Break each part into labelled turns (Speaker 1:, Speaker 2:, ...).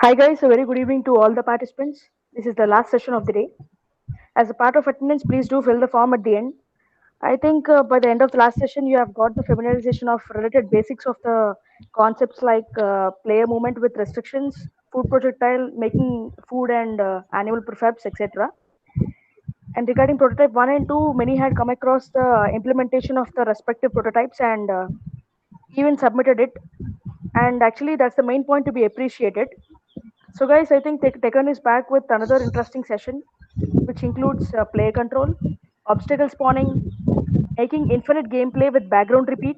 Speaker 1: Hi guys, a very good evening to all the participants. This is the last session of the day. As a part of attendance, please do fill the form at the end. I think by the end of the last session, you have got the familiarization of related basics of the concepts like player movement with restrictions, food projectile, making food and animal prefabs, etc. And regarding prototype 1 and 2, many had come across the implementation of the respective prototypes and even submitted it. And actually, that's the main point to be appreciated. So, guys, I think Tekken is back with another interesting session, which includes player control, obstacle spawning, making infinite gameplay with background repeat,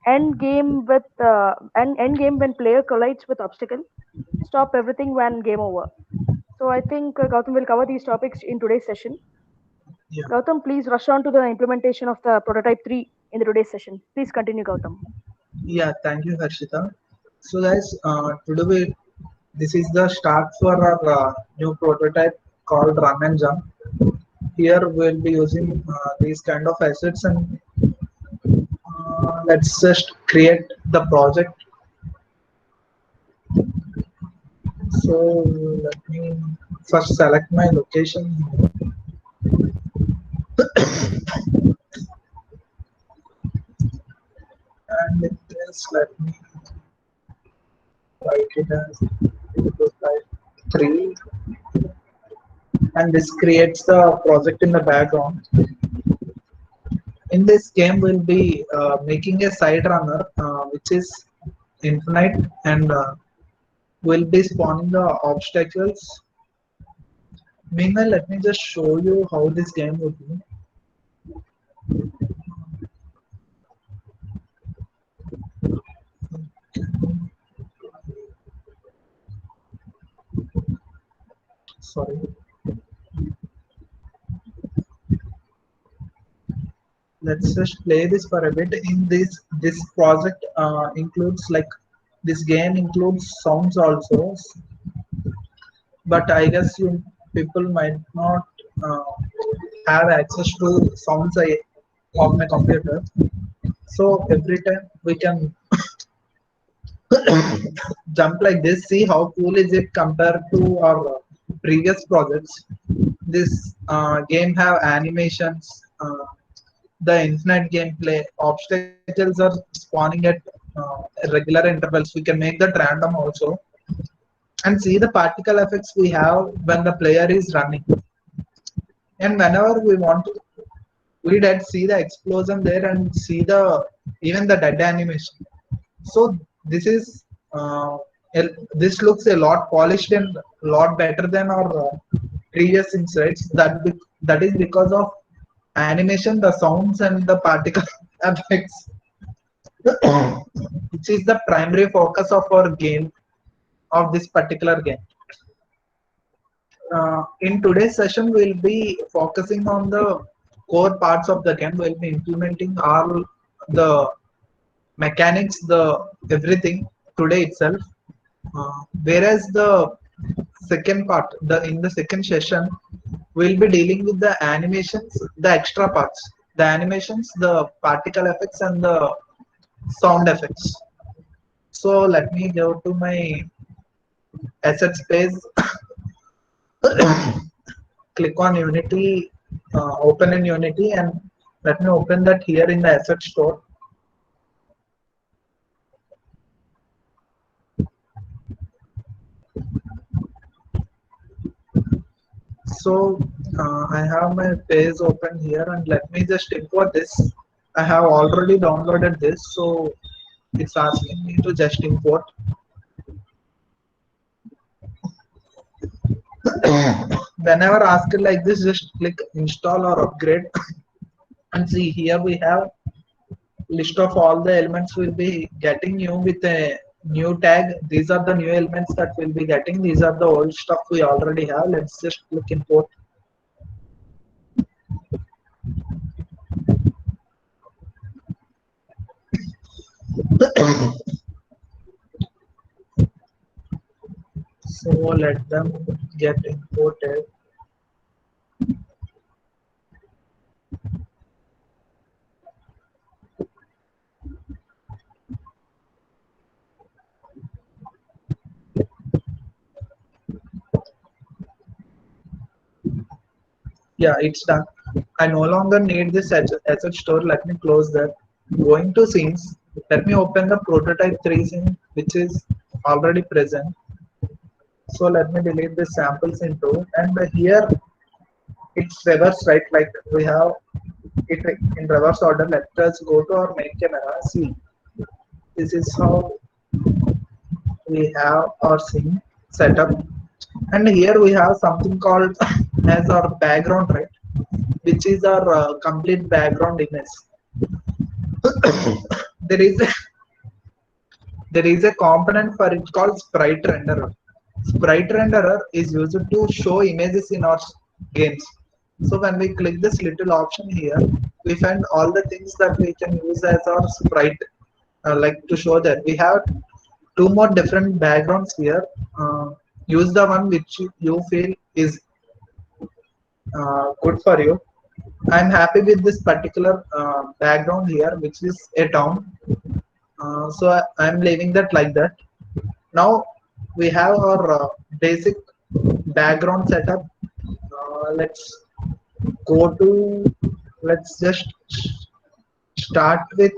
Speaker 1: end game when player collides with obstacle, stop everything when game over. So, I think Gautam will cover these topics in today's session.
Speaker 2: Yeah,
Speaker 1: Gautam, please rush on to the implementation of the prototype 3 in the today's session. Please continue, Gautam.
Speaker 2: yeah. Thank you, Harshita. So, guys, this is the start for our new prototype called Run and Jump. Here, we'll be using these kind of assets, and let's just create the project. So, let me first select my location, and with this, let me write it as prototype 3, and this creates the project in the background. In this game, we'll be making a side runner which is infinite, and we'll be spawning the obstacles. Meanwhile, let me just show you how this game would be. Sorry, let's just play this for a bit. In this project includes like this game includes sounds also, but I guess you people might not uh, have access to sounds of my computer. So every time we can jump like this, see how cool is it compared to our previous projects. This game have animations, the infinite gameplay, obstacles are spawning at regular intervals. We can make that random also, and see the particle effects we have when the player is running. And whenever we want to, we did see the explosion there and see the even the dead animation. So this is uh, this looks a lot polished and a lot better than our previous insights. That is because of animation, the sounds, and the particle effects, which is the primary focus of our game, of this particular game. In today's session, we'll be focusing on the core parts of the game. We'll be implementing all the mechanics, the everything today itself. Whereas the second part, the in the second session, we'll be dealing with the animations, the extra parts, the animations, the particle effects, and the sound effects. So let me go to my assets page, click on Unity, open in Unity, and let me open that here in the asset store. So I have my page open here, and let me just import this. I have already downloaded this, so it's asking me to just import. Whenever asked like this, just click install or upgrade, and see here we have list of all the elements we'll be getting new with a new tag. These are the new elements that we'll be getting. These are the old stuff we already have. Let's just click import. So let them get imported. Yeah, it's done. I no longer need this asset store. Let me close that. Going to scenes. Let me open the prototype 3 scene, which is already present. So let me delete the samples into, and here it's reverse, right? Like we have it in reverse order. Let us go to our main camera. See, this is how we have our scene setup, and here we have something called as our background, right? Which is our complete background image. there is a, there is a component for it called sprite renderer. Sprite renderer is used to show images in our games. So when we click this little option here, we find all the things that we can use as our sprite, like to show that we have two more different backgrounds here. Use the one which you feel is good for you. I'm happy with this particular background here, which is a town. I'm leaving that like that. Now we have our basic background setup. Let's go to, let's just start with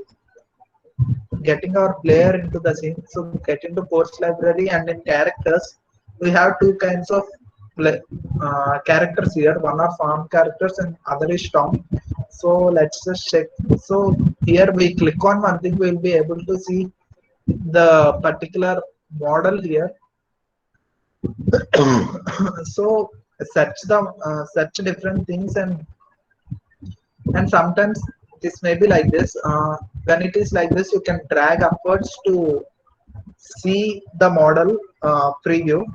Speaker 2: getting our player into the scene. So get into course library, and in characters, we have two kinds of characters here. One are farm characters and other is town. So let's just check. So here we click on one thing, we'll be able to see the particular model here. So search different things, and sometimes this may be like this. When it is like this, you can drag upwards to see the model preview.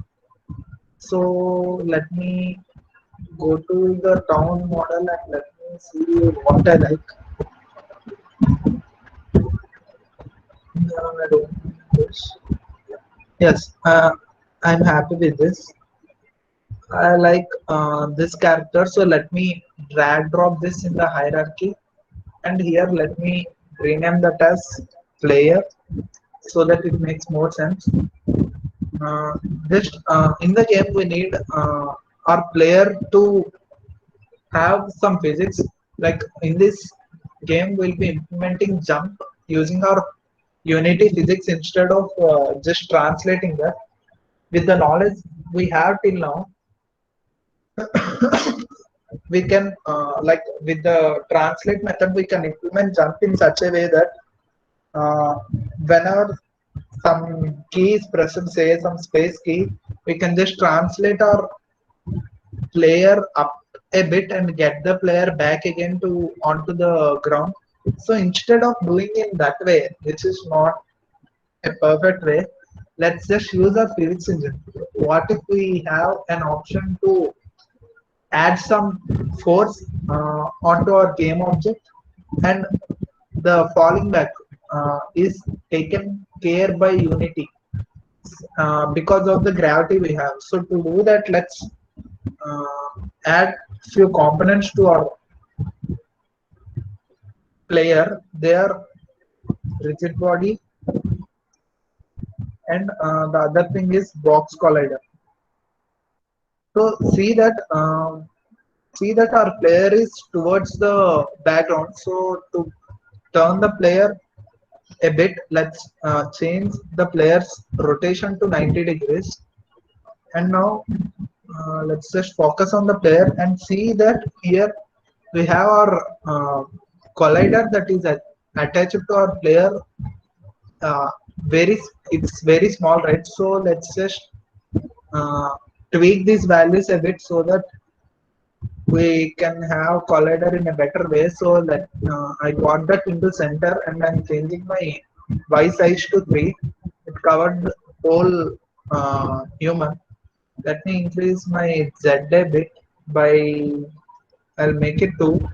Speaker 2: So let me go to the town model and let me see what I like. I don't know this. Yes, I'm happy with this. I like this character, so let me drag drop this in the hierarchy, and here let me rename that as player so that it makes more sense. Uh, just in the game, we need our player to have some physics. Like in this game, we'll be implementing jump using our Unity physics instead of just translating that. With the knowledge we have till now, we can like with the translate method, we can implement jump in such a way that uh, whenever some key is pressed, say some space key, we can just translate our player up a bit and get the player back again to onto the ground. So instead of doing it that way, which is not a perfect way, let's just use our physics engine. What if we have an option to add some force onto our game object, and the falling back is taken care by Unity because of the gravity we have. So to do that, let's add few components to our player. They are rigid body, and the other thing is box collider. So see that our player is towards the background. So to turn the player a bit, let's change the player's rotation to 90 degrees. And now let's just focus on the player and see that here we have our collider that is attached to our player. uh, very it's very small, right? So let's just uh, tweak these values a bit so that we can have collider in a better way. So that I got that into center, and I'm changing my y size to 3. It covered the whole human. Let me increase my z a bit by, I'll make it 2.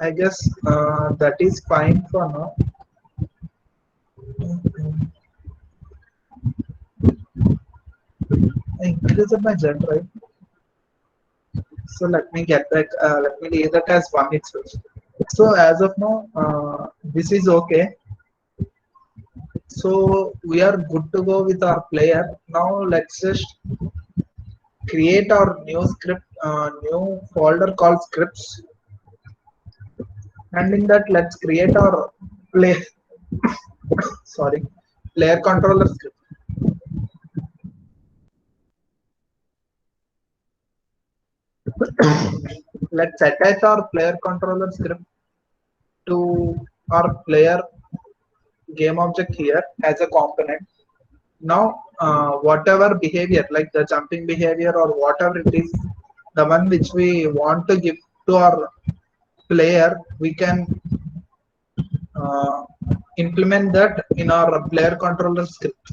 Speaker 2: I guess that is fine for now. I increased my z, right? So let me get back. Let me leave that as 1 itself. So as of now, this is okay. So we are good to go with our player. Now let's just create our new script, new folder called scripts, and in that let's create our play sorry player controller script. Let's attach our player controller script to our player game object here as a component. Now whatever behavior like the jumping behavior or whatever it is, the one which we want to give to our player, we can uh, implement that in our player controller script.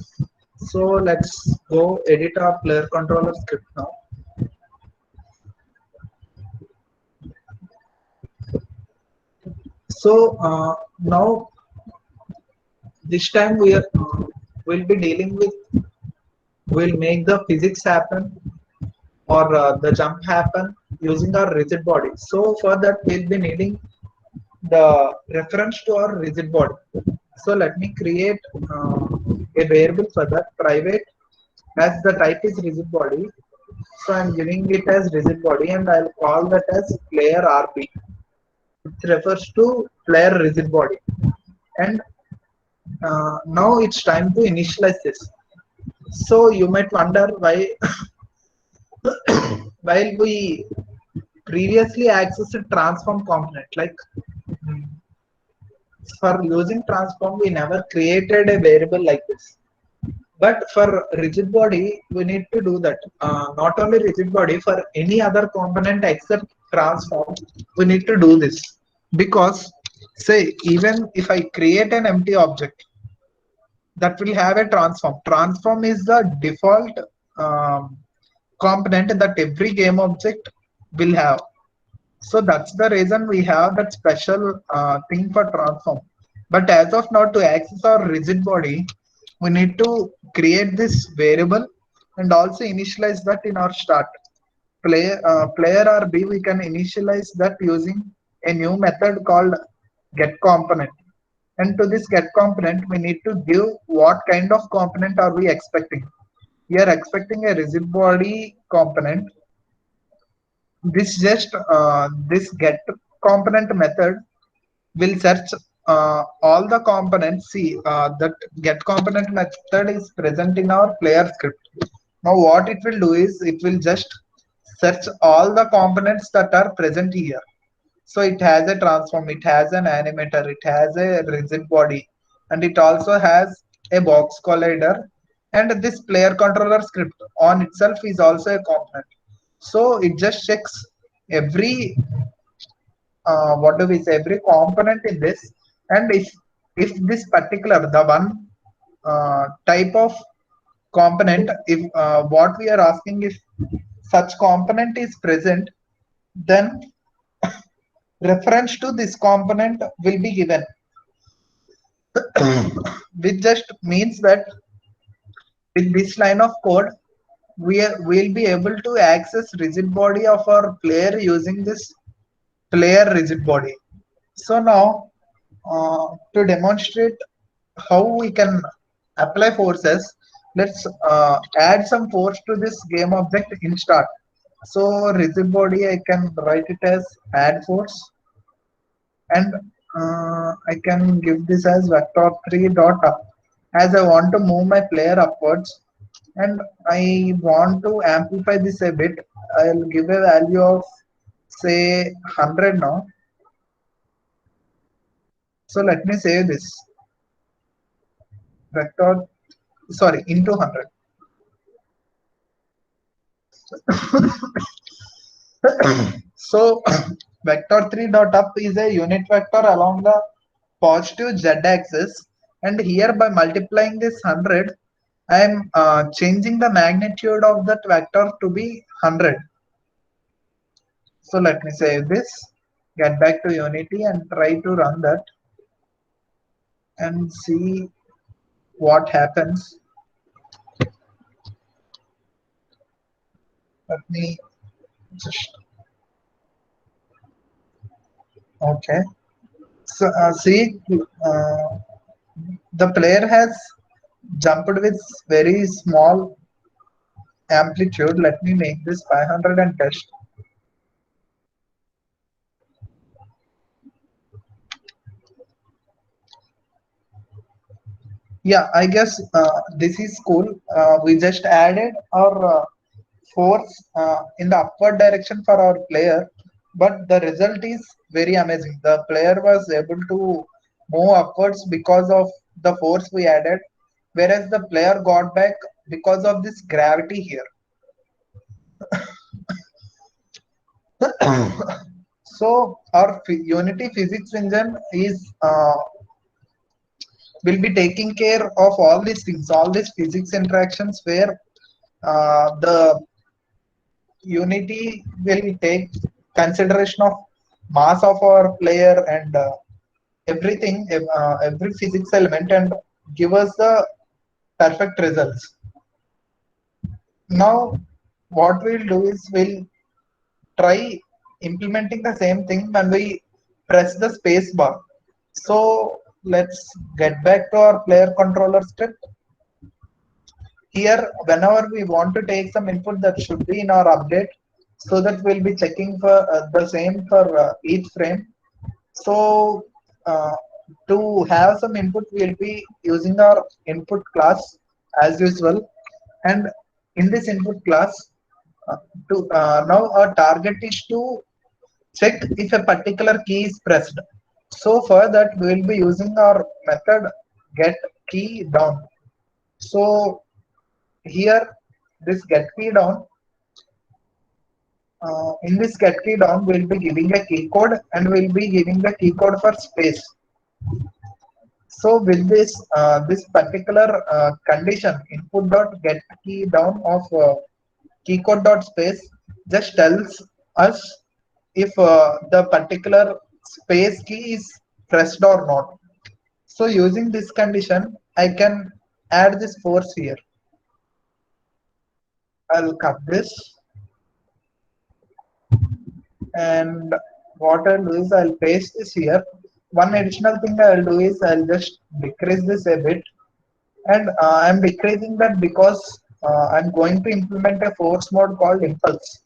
Speaker 2: So let's go edit our player controller script now. So now this time will be dealing with, will make the physics happen or the jump happen using our rigid body. So for that we'll be needing the reference to our rigid body. So let me create a variable for that, private, as the type is rigid body. So I'm giving it as rigid body and I'll call that as player RB. It refers to player rigid body. And now it's time to initialize this. So you might wonder why while we previously accessed a transform component, like mm, for using transform we never created a variable like this. But for rigid body we need to do that. Not only rigid body, for any other component except transform we need to do this. Because say even if I create an empty object that will have a transform, transform is the default um, component that every game object will have. So that's the reason we have that special thing for transform. But as of now, to access our rigid body, we need to create this variable and also initialize that in our start. Player RB, we can initialize that using a new method called get component. And to this get component, we need to give what kind of component are we expecting. We are expecting a rigid body component. This get component method will search all the components. See that get component method is present in our player script. Now what it will do is it will just search all the components that are present here. So it has a transform, it has an animator, it has a rigid body, and it also has a box collider, and this player controller script on itself is also a component. So it just checks every what do we say, every component in this. And if this particular the one type of component, if what we are asking, if such component is present, then reference to this component will be given. Which just means that with this line of code will be able to access rigid body of our player using this player rigid body. So now to demonstrate how we can apply forces, let's add some force to this game object in start. So rigid body, I can write it as add force, and I can give this as vector3 dot up, as I want to move my player upwards and I want to amplify this a bit. I'll give a value of say 100 now. So let me save this vector, sorry, into 100. So vector3 dot up is a unit vector along the positive z axis, and here by multiplying this 100 I am changing the magnitude of that vector to be 100. So let me save this, get back to Unity and try to run that and see what happens. Let me just, okay. So see, the player has jumped with very small amplitude. Let me make this 500 and test. Yeah, I guess this is cool. We just added our force in the upward direction for our player, but the result is very amazing. The player was able to move upwards because of the force we added, whereas the player got back because of this gravity here. So our Unity physics engine is will be taking care of all these things, all these physics interactions where the Unity will take consideration of mass of our player and everything, every physics element, and give us the perfect results. Now, what we'll do is we'll try implementing the same thing when we press the space bar. So let's get back to our player controller script. Here, whenever we want to take some input, that should be in our update, so that we'll be checking for the same for each frame. So uh, to have some input, we'll be using our input class as usual. And in this input class, uh, to now our target is to check if a particular key is pressed. So for that, we will be using our method get key down. So here, this get key down, in this get key down, we'll be giving a key code and we'll be giving the key code for space. So with this particular condition, input dot get key down of key code dot space just tells us if the particular space key is pressed or not. So using this condition, I can add this force here. I'll cut this, and what I'll do is I'll paste this here. One additional thing I'll do is I'll just decrease this a bit, and I'm decreasing that because I'm going to implement a force mode called impulse.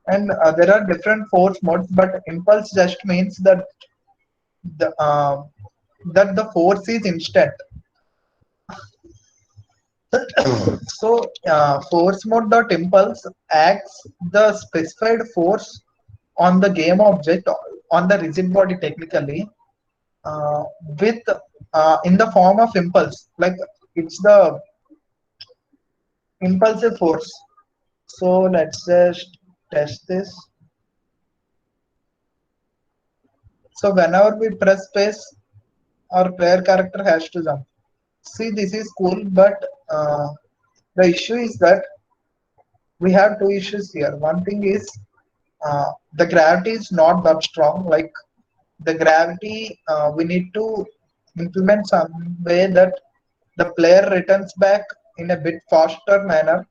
Speaker 2: And there are different force modes, but impulse just means that the force is instant. So force mode dot impulse acts the specified force on the game object, on the rigid body technically, uh, with in the form of impulse, like it's the impulsive force. So let's just test this. So whenever we press space, our player character has to jump. See, this is cool, but the issue is that we have two issues here. One thing is the gravity is not that strong. Like the gravity, we need to implement some way that the player returns back in a bit faster manner.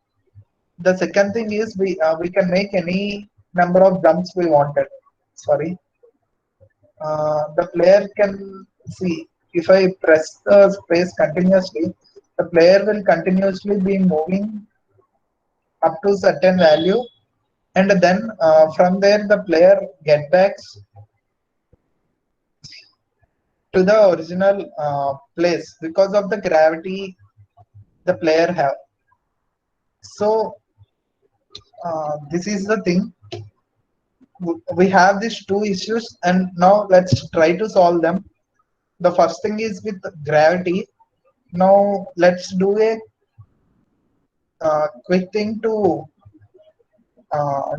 Speaker 2: The second thing is we can make any number of jumps we wanted. Sorry, the player can see if I press the space continuously, the player will continuously be moving up to certain value, and then from there the player get backs to the original place because of the gravity the player have. So this is the thing. We have these two issues, and now let's try to solve them. The first thing is with gravity. Now let's do a quick thing to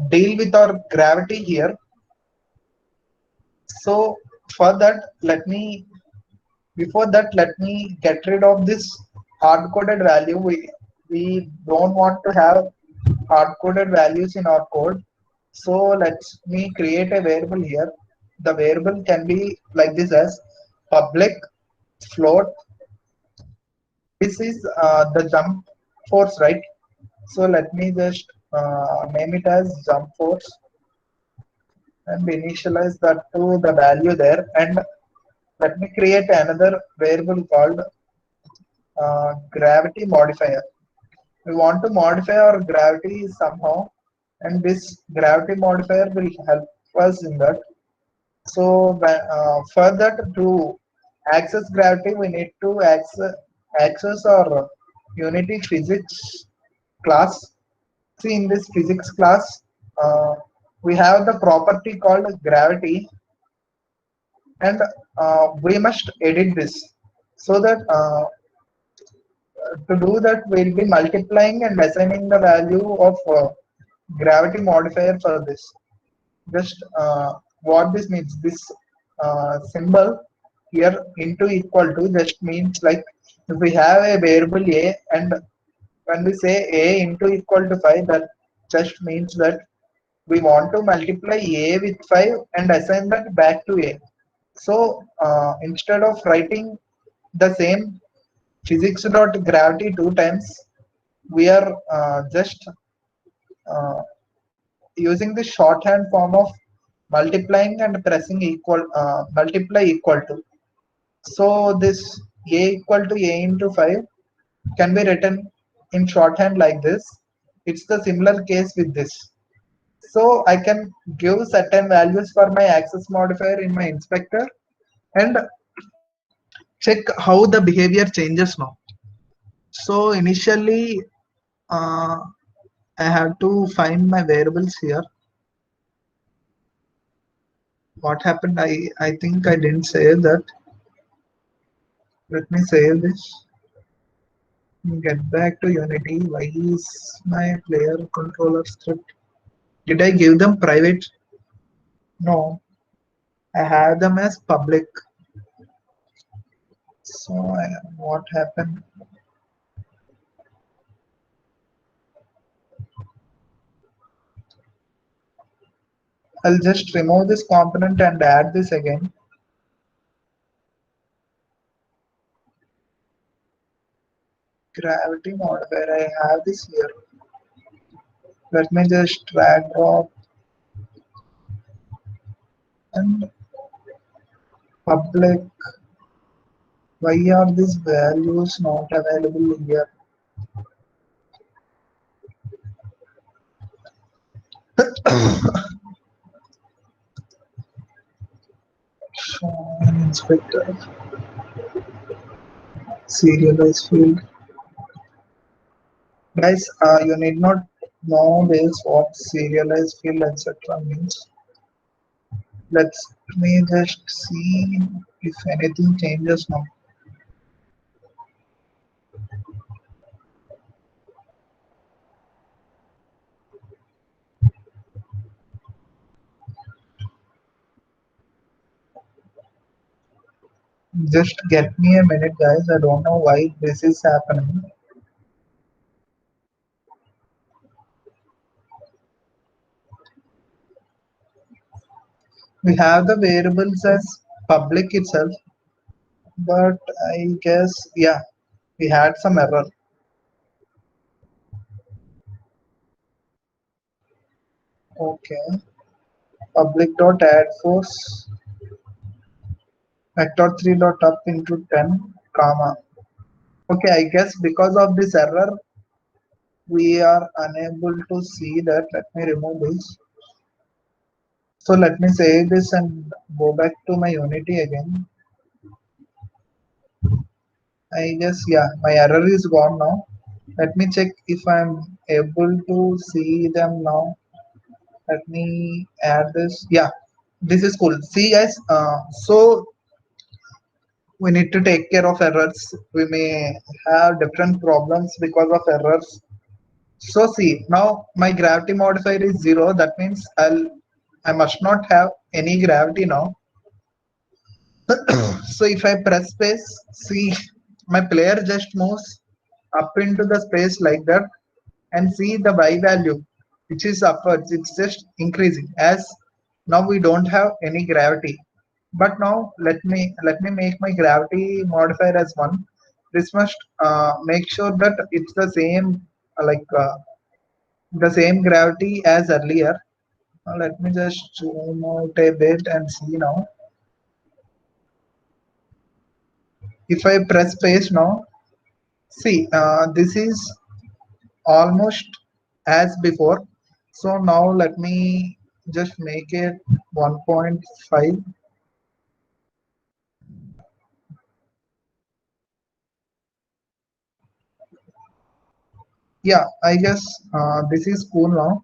Speaker 2: deal with our gravity here. So for that, before that, let me get rid of this hard-coded value. We don't want to have hard-coded values in our code. So let me create a variable here. The variable can be like this as public float. This is the jump force, right? So let me just name it as jump force and initialize that to the value there. And let me create another variable called gravity modifier. We want to modify our gravity somehow, and this gravity modifier will help us in that. So for that, to access gravity, we need to access our Unity physics class. See, in this physics class, uh, we have the property called gravity, and we must edit this so that to do that, we'll be multiplying and assigning the value of gravity modifier for this. Just what this means, this symbol here into equal to just means like if we have a variable a, and when we say a into equal to 5, that just means that we want to multiply a with 5 and assign that back to a. So instead of writing the same physics dot gravity two times, we are just uh, using the shorthand form of multiplying and pressing multiply equal to. So this a equal to a into 5 can be written in shorthand like this. It's the similar case with this. So I can give certain values for my access modifier in my inspector and check how the behavior changes now. So initially, uh, I have to find my variables here. What happened? I think I didn't save that. Let me save this. Get back to Unity. Why is my player controller script? Did I give them private? No, I have them as public. So what happened? I'll just remove this component and add this again. Gravity modifier. I have this here. Let me just drag drop and public. Why are these values not available here? Inspector, serialize field. Guys, you need not know this what serialized field etc. means. Let me just see if anything changes now. Just get me a minute, guys. I don't know why this is happening. We have the variables as public itself, but I guess, yeah, we had some error. Okay, public dot add force vector 3 dot up into 10 comma. Okay, I guess because of this error we are unable to see that. Let me remove this. So let me save this and go back to my Unity again. I guess, yeah, my error is gone now. Let me check if I'm able to see them now. Let me add this. Yeah, this is cool. See guys, so we need to take care of errors. We may have different problems because of errors. So see, now my gravity modifier is 0. That means I must not have any gravity now. So if I press space, see my player just moves up into the space like that, and see the y value which is upwards. It's just increasing as now we don't have any gravity. But now let me make my gravity modifier as 1. This must make sure that it's the same the same gravity as earlier. Let me just zoom out a bit and see now. If I press space now, see this is almost as before. So now let me just make it 1.5. Yeah, I guess this is cool now.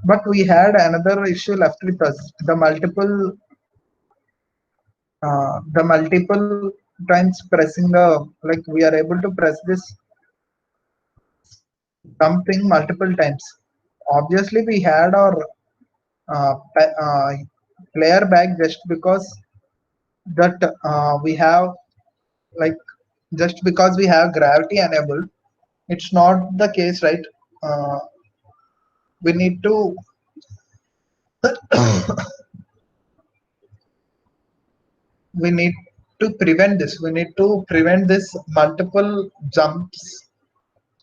Speaker 2: But we had another issue left with us: the multiple times pressing the, like, we are able to press this something multiple times. Obviously, we had our player back just because that we have, like, just because we have gravity enabled. It's not the case, right? Uh, we need to we need to prevent this. We need to prevent this multiple jumps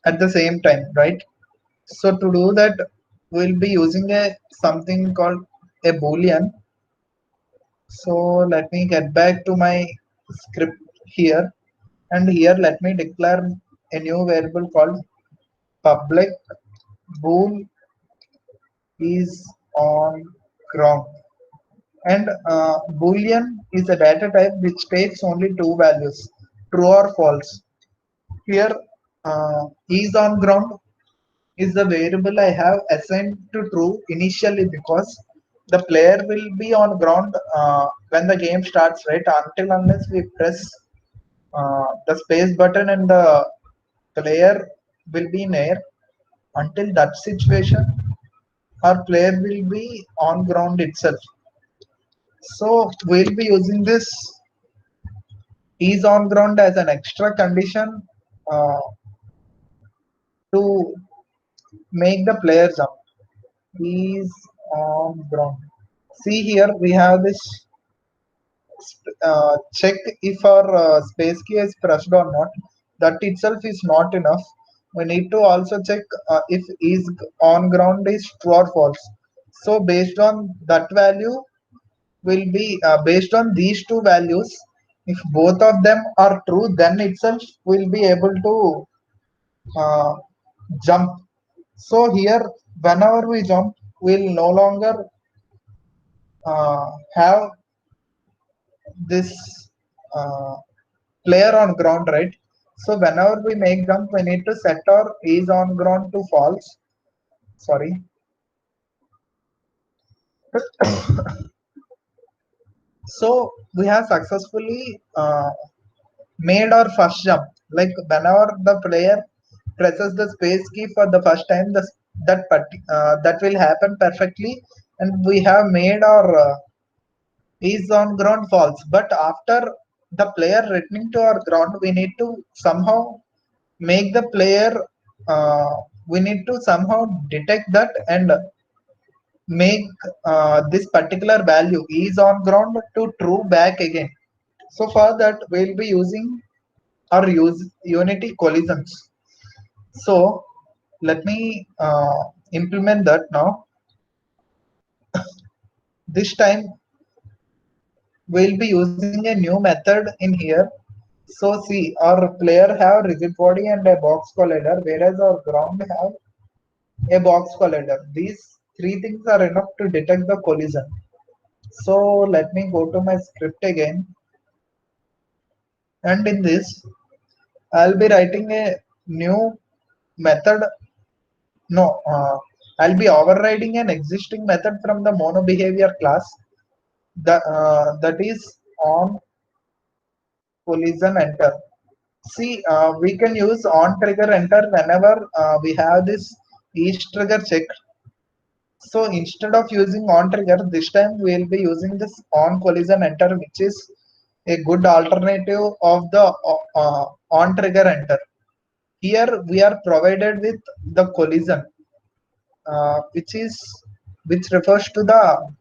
Speaker 2: at the same time, right? So to do that, we'll be using a something called a boolean. So let me get back to my script here, and here let me declare a new variable called public bool is on ground. And boolean is a data type which takes only two values, true or false. Here, is on ground is the variable I have assigned to true initially, because the player will be on ground when the game starts, right? Until unless we press the space button and the player will be in air. Until that situation, our player will be on ground itself. So we'll be using this is on ground as an extra condition uh, to make the player jump. Is on ground. See here, we have this check if our space key is pressed or not. That itself is not enough. We need to also check if is on ground is true or false. So based on that value, will be based on these two values. If both of them are true, then itself will be able to uh, jump. So here, whenever we jump, we'll no longer have this uh, player on ground, right? So whenever we make jump, we need to set our is on ground to false. Sorry. So we have successfully made our first jump. Like whenever the player presses the space key for the first time, that will happen perfectly, and we have made our is on ground false. But after the player returning to our ground, we need to somehow make the player. Uh, we need to somehow detect that and make this particular value is on ground to true back again. So for that, we'll be using our unity collisions. So let me implement that now. This time we'll be using a new method in here. So see, our player have rigid body and a box collider, whereas our ground have a box collider. These three things are enough to detect the collision. So let me go to my script again, and in this I'll be writing a new method. No, I'll be overriding an existing method from the mono behavior class, that is on collision enter. See, we can use on trigger enter whenever we have this each trigger check. So instead of using on trigger, this time we will be using this on collision enter, which is a good alternative of the on trigger enter. Here we are provided with the collision, which refers to the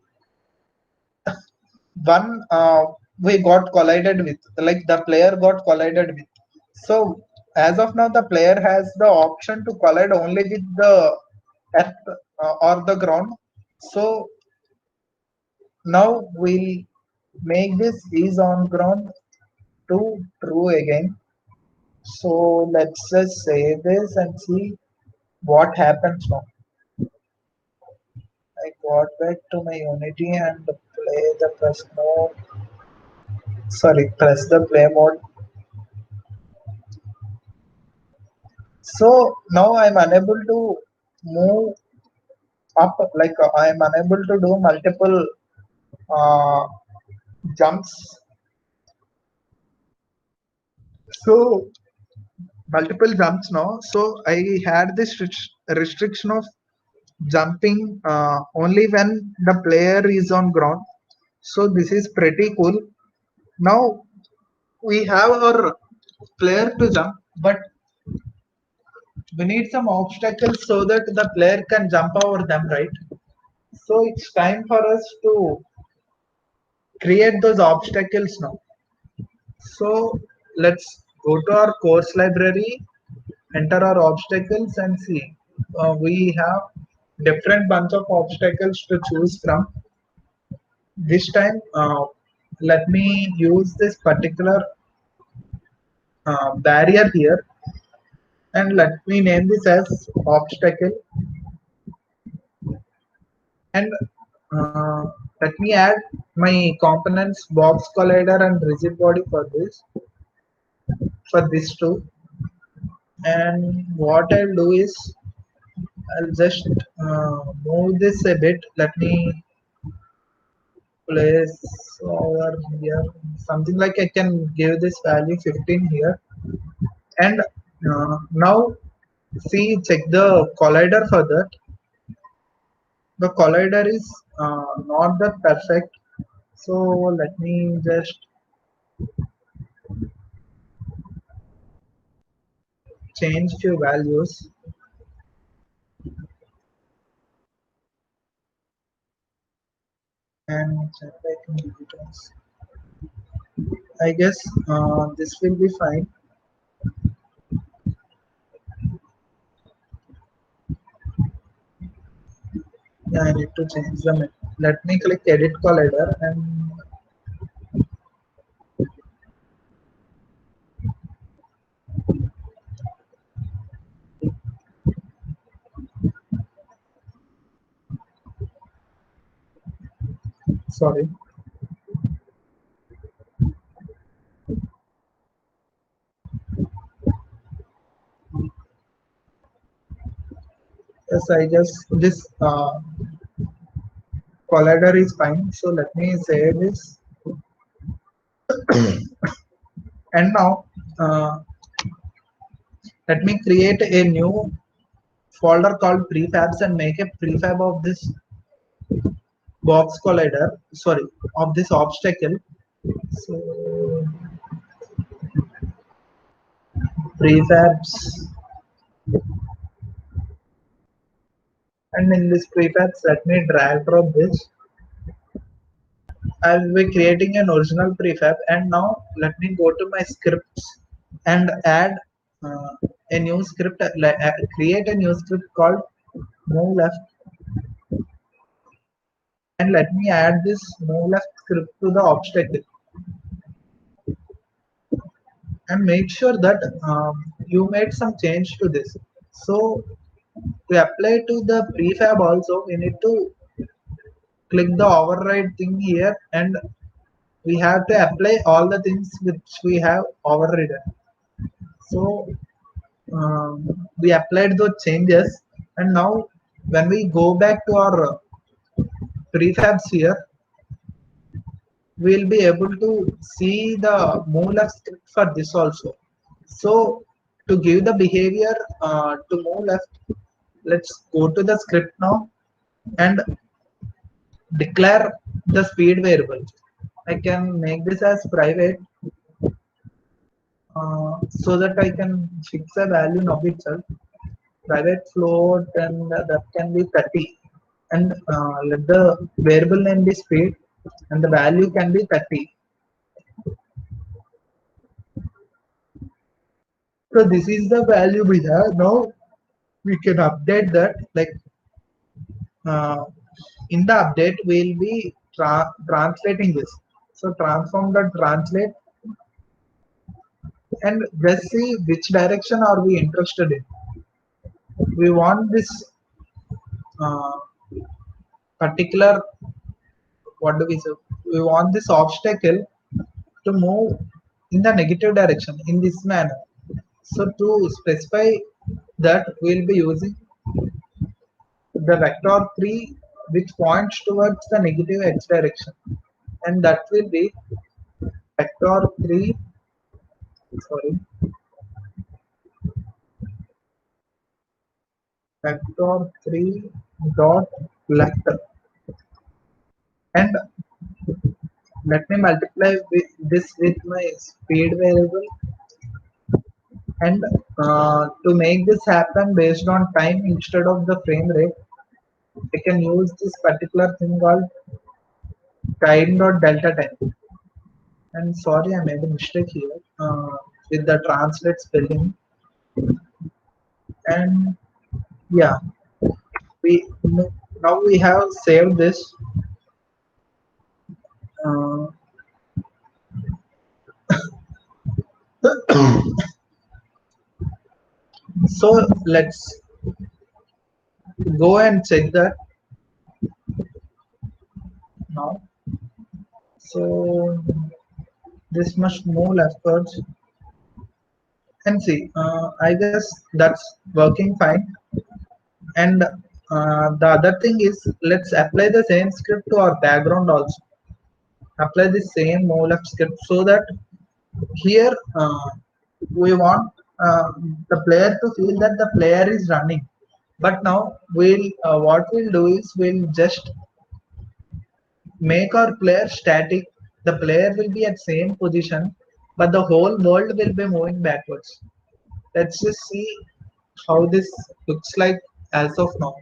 Speaker 2: one we got collided with, like the player got collided with. So as of now, the player has the option to collide only with the earth or the ground. So now we'll make this is on ground to true again. So let's just say this and see what happens now? I got back to my Unity and play the press mode. Sorry, press the play mode. So now I'm unable to move up. Like I'm unable to do multiple uh, jumps. So multiple jumps now. So I had this restriction of jumping only when the player is on ground. So this is pretty cool. Now we have our player to jump, but we need some obstacles so that the player can jump over them, right? So it's time for us to create those obstacles now. So let's go to our course library, enter our obstacles and see. We have different bunch of obstacles to choose from. This time, let me use this particular barrier here and let me name this as obstacle and let me add my components box collider and rigid body for this too. And what I'll do is I'll just move this a bit. Let me place over here something like I can give this value 15 here. And now see, check the collider for that. The collider is not that perfect, so let me just change few values. And check back in details. I guess this will be fine. Yeah, I need to change them. Let me click edit collider and sorry. Yes, I guess this collider is fine. So let me save this. And now let me create a new folder called prefabs and make a prefab of this box collider. Sorry, of this obstacle. So prefabs, and in this prefabs, let me drag drop this. I'll be creating an original prefab, and now let me go to my scripts and add uh, a new script. Create a new script called move left, and let me add this move left script to the obstacle, and make sure that you made some change to this. So to apply to the prefab also, we need to click the override thing here, and we have to apply all the things which we have overridden. So we applied those changes, and now when we go back to our prefabs here, we'll be able to see the move left script for this also. So to give the behavior to move left, let's go to the script now and declare the speed variable. I can make this as private so that I can fix a value now itself. Private float, and that can be 30. And let the variable name be speed, and the value can be 30. So this is the value we have. Now we can update that. Like uh, in the update, we'll be translating this. So transform the translate and just see which direction are we interested in. we want this uh, particular, what do we say? We want this obstacle to move in the negative direction in this manner. So to specify that, we'll be using the vector 3 which points towards the negative x direction, and that will be vector 3, sorry, vector 3 dot left, and let me multiply this with my speed variable, and to make this happen based on time instead of the frame rate, I can use this particular thing called time dot delta time. And sorry, I made a mistake here with the translate spelling. And yeah, we now we have saved this. Uh, so let's go and check that now. So this must move leftwards, and see. I guess that's working fine. And the other thing is, let's apply the same script to our background also. Apply the same molef script so that here we want the player to feel that the player is running. But now we'll what we'll do is we'll just make our player static. The player will be at same position, but the whole world will be moving backwards. Let's just see how this looks like as of now.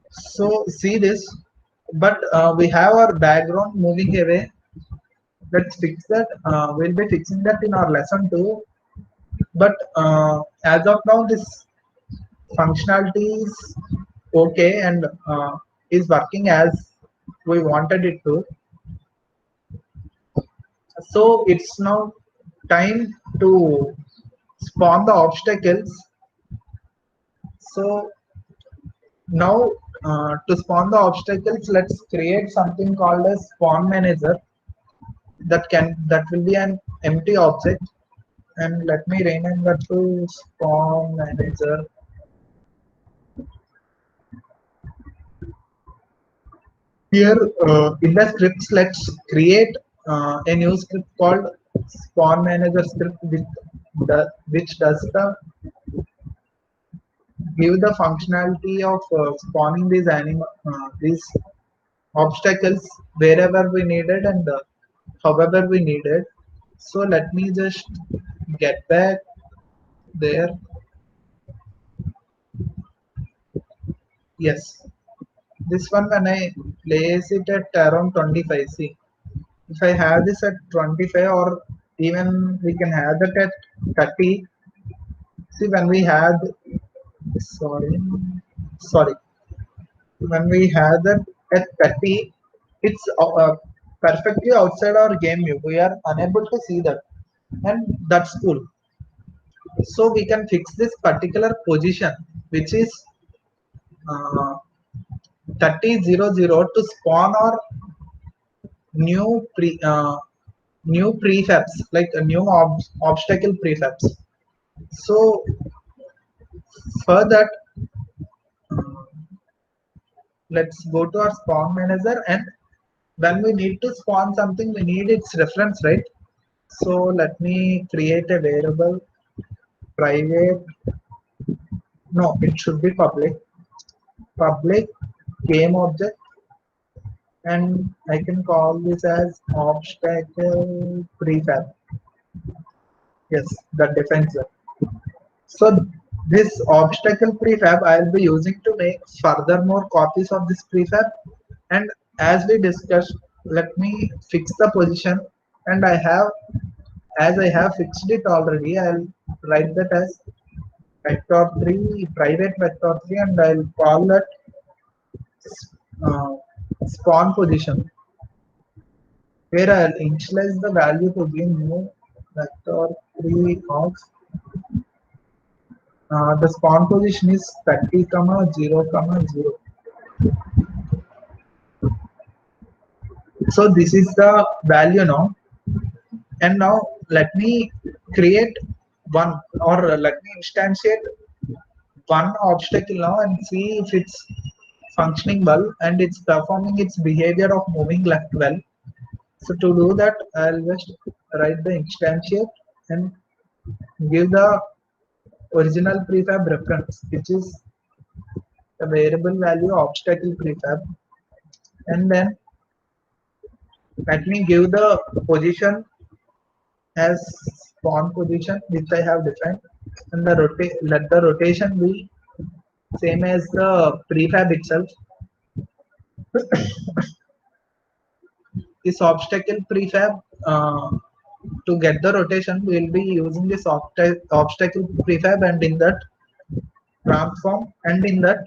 Speaker 2: So see this, but we have our background moving away. Let's fix that. We'll be fixing that in our lesson 2. But as of now, this functionality is okay and is working as we wanted it to. So it's now time to spawn the obstacles. So now to spawn the obstacles, let's create something called a spawn manager. That will be an empty object, and let me rename that to spawn manager. Here in the scripts, let's create a new script called spawn manager script which does the give the functionality of spawning these obstacles wherever we needed and however we needed. So let me just get back there. Yes, this one, when I place it at around 25, see, if I have this at 25, or even we can have that at 30. See, when we had, sorry, sorry, when we have that at 30, it's perfectly outside our game view. We are unable to see that, and that's cool. So we can fix this particular position, which is uh, 3000 to spawn our new new prefabs, like a new obstacle prefabs. So for that, uh, let's go to our spawn manager, and when we need to spawn something, we need its reference, right? So let me create a variable private, no, it should be public game object, and I can call this as obstacle prefab. Yes, that defines it. So this obstacle prefab I'll be using to make further more copies of this prefab. And as we discussed, let me fix the position, and as I have fixed it already, I'll write that as vector 3, private vector 3, and I'll call that uh, spawn position, where I'll initialize the value to be new vector 3 of the spawn position is 30 comma 0 comma 0. So this is the value now, and now let me create one, or let me instantiate one obstacle now and see if it's functioning well and it's performing its behavior of moving left well. So to do that, I'll just write the instantiate and give the original prefab reference, which is the variable value obstacle prefab, and then let me give the position as spawn position, which I have defined, and the let the rotation be same as the prefab itself. This obstacle prefab, to get the rotation, we'll be using this obstacle prefab, and in that transform, and in that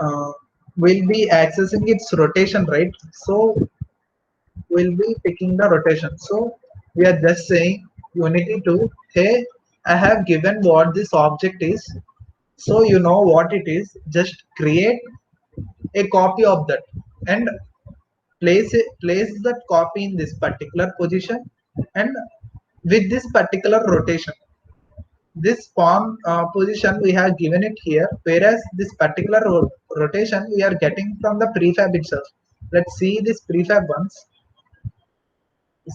Speaker 2: uh, we'll be accessing its rotation, right? So we'll be picking the rotation. So we are just saying unity to, hey, I have given what this object is, so you know what it is. Just create a copy of that and place that copy in this particular position and with this particular rotation. This spawn position we have given it here, whereas this particular rotation we are getting from the prefab itself. Let's see this prefab once.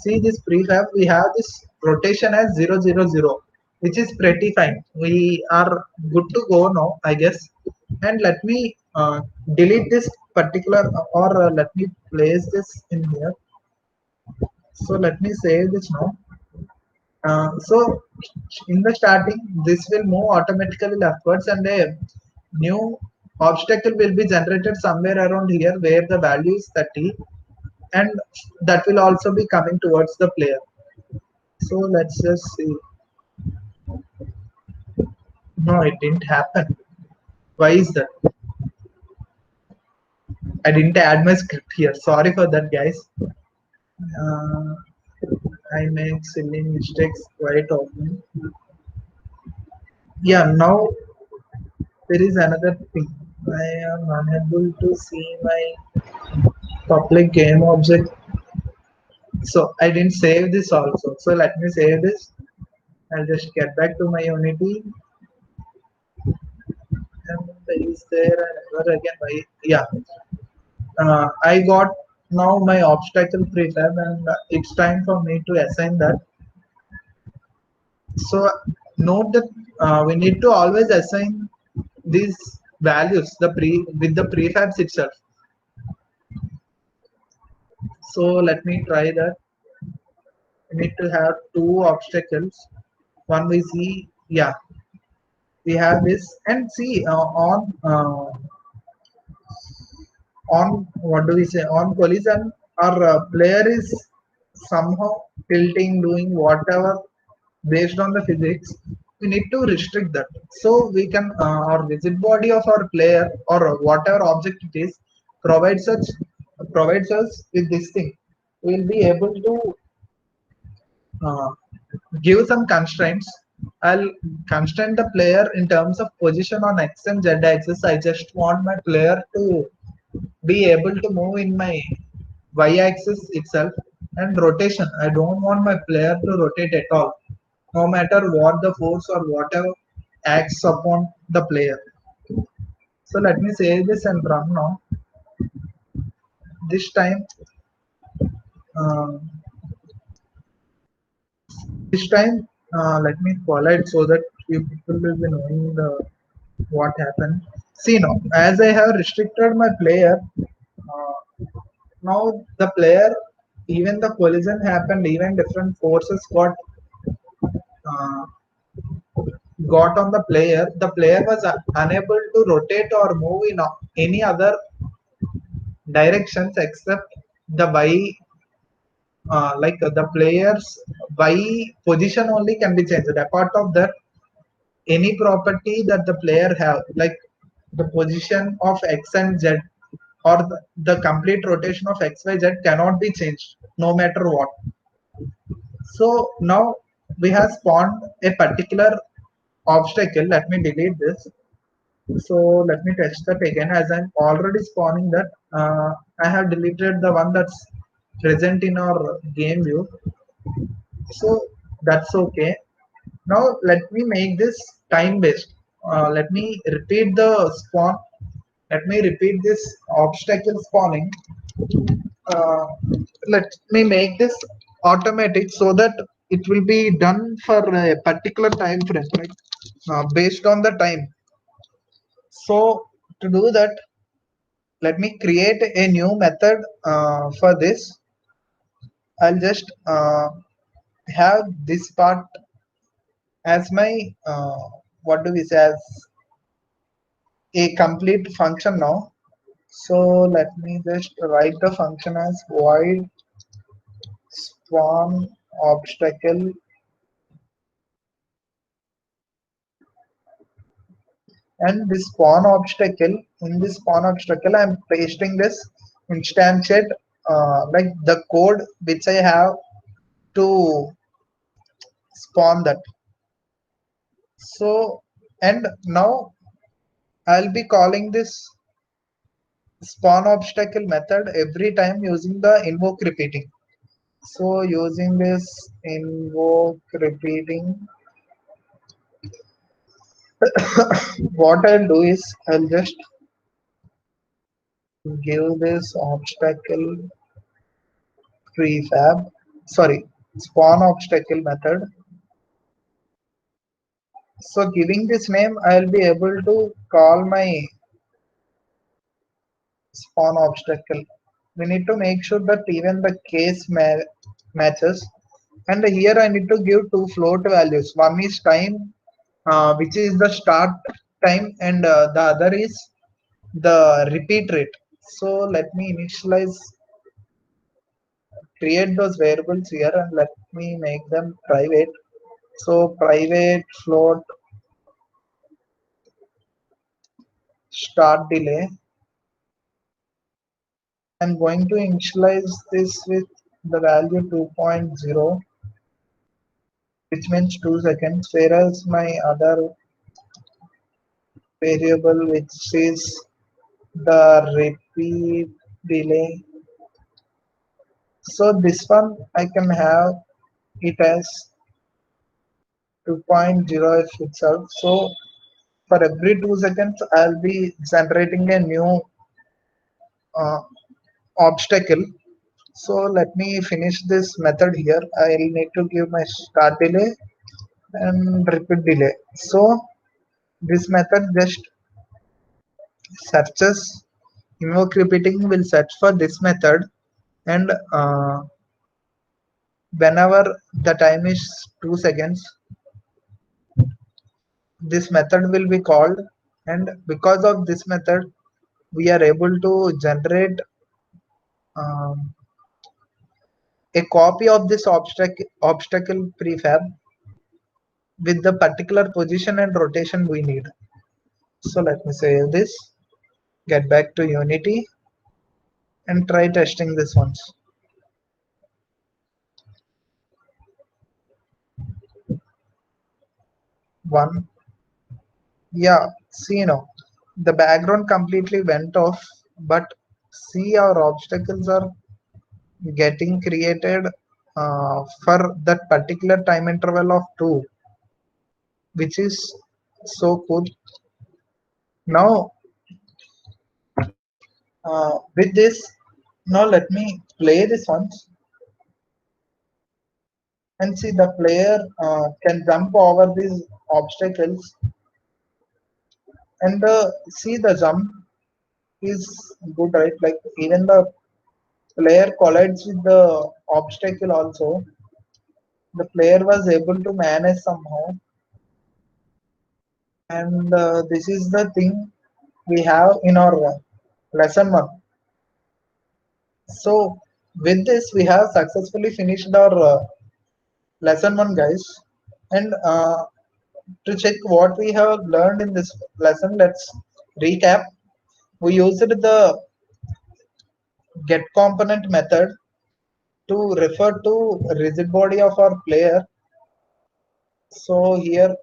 Speaker 2: See this prefab, we have this rotation as 000, which is pretty fine. We are good to go now, I guess. And let me delete this particular, or let me place this in here. So let me save this now. So in the starting, this will move automatically leftwards, and a new obstacle will be generated somewhere around here where the value is 30, and that will also be coming towards the player. So let's just see. No, it didn't happen. Why is that? I didn't add my script here. Sorry for that, guys. Uh, I make silly mistakes quite often. Yeah, now there is another thing. I am unable to see my public game object. So I didn't save this also. So let me save this. I'll just get back to my Unity. And is there another again? Yeah. I got now my obstacle prefab, and it's time for me to assign that. So note that we need to always assign these values with the prefabs itself. So let me try that. We need to have two obstacles. One we see, yeah, we have this, and see on what do we say, on collision, our player is somehow tilting, doing whatever based on the physics. We need to restrict that, so we can our rigid body of our player, or whatever object it is, provides us with this thing. We'll be able to uh, give some constraints. I'll constrain the player in terms of position on x and z axis. I just want my player to be able to move in my y-axis itself, and rotation. I don't want my player to rotate at all, no matter what the force or whatever acts upon the player. So let me save this and run now. This time, uh, let me follow it so that you people will be knowing what happened. See now, as I have restricted my player, now the player, even the collision happened, even different forces uh, got on the player. The player was unable to rotate or move in any other directions except the y. Like the player's y position only can be changed. Apart of that, any property that the player have, like the position of x and z, or the complete rotation of x y z, cannot be changed no matter what. So now we have spawned a particular obstacle. Let me delete this. So let me test that again, as I'm already spawning that. I have deleted the one that's present in our game view. So that's okay. Now let me make this time based. Let me repeat the spawn. Let me repeat this obstacle spawning. uh, Let me make this automatic so that it will be done for a particular time frame, like based on the time. So to do that, let me create a new method for this. I'll just have this part as my what do we say, as a complete function now. So let me just write the function as void spawn obstacle, and this spawn obstacle, in this spawn obstacle I'm pasting this instantiate like the code which I have to spawn that. So and now I'll be calling this spawn obstacle method every time using the invoke repeating. So using this invoke repeating, what I'll do is I'll just give this obstacle prefab, sorry, spawn obstacle method. So giving this name, I'll be able to call my spawn obstacle. We need to make sure that even the case matches. And here I need to give two float values. One is time, which is the start time, and the other is the repeat rate. So let me initialize, create those variables here, and let me make them private. So private float start delay. I'm going to initialize this with the value 2.0, which means 2 seconds, whereas my other variable, which is the repeat delay, so this one I can have it as 2.0 itself. So for every 2 seconds I'll be generating a new uh, obstacle. So let me finish this method here. I'll need to give my start delay and repeat delay. So this method just searches, invoke repeating will search for this method, and whenever the time is 2 seconds, this method will be called, and because of this method we are able to generate um, a copy of this obstacle prefab with the particular position and rotation we need. So let me save this, get back to Unity, and try testing this once. One, yeah, see now, the background completely went off, but see our obstacles are getting created for that particular time interval of 2, which is so cool. Now with this, now let me play this once and see the player can jump over these obstacles, and see the jump is good, right? Like even the player collides with the obstacle also, the player was able to manage somehow. And this is the thing we have in our lesson 1. So with this we have successfully finished our lesson 1, guys. And to check what we have learned in this lesson, let's recap. We used the get component method to refer to rigid body of our player. So here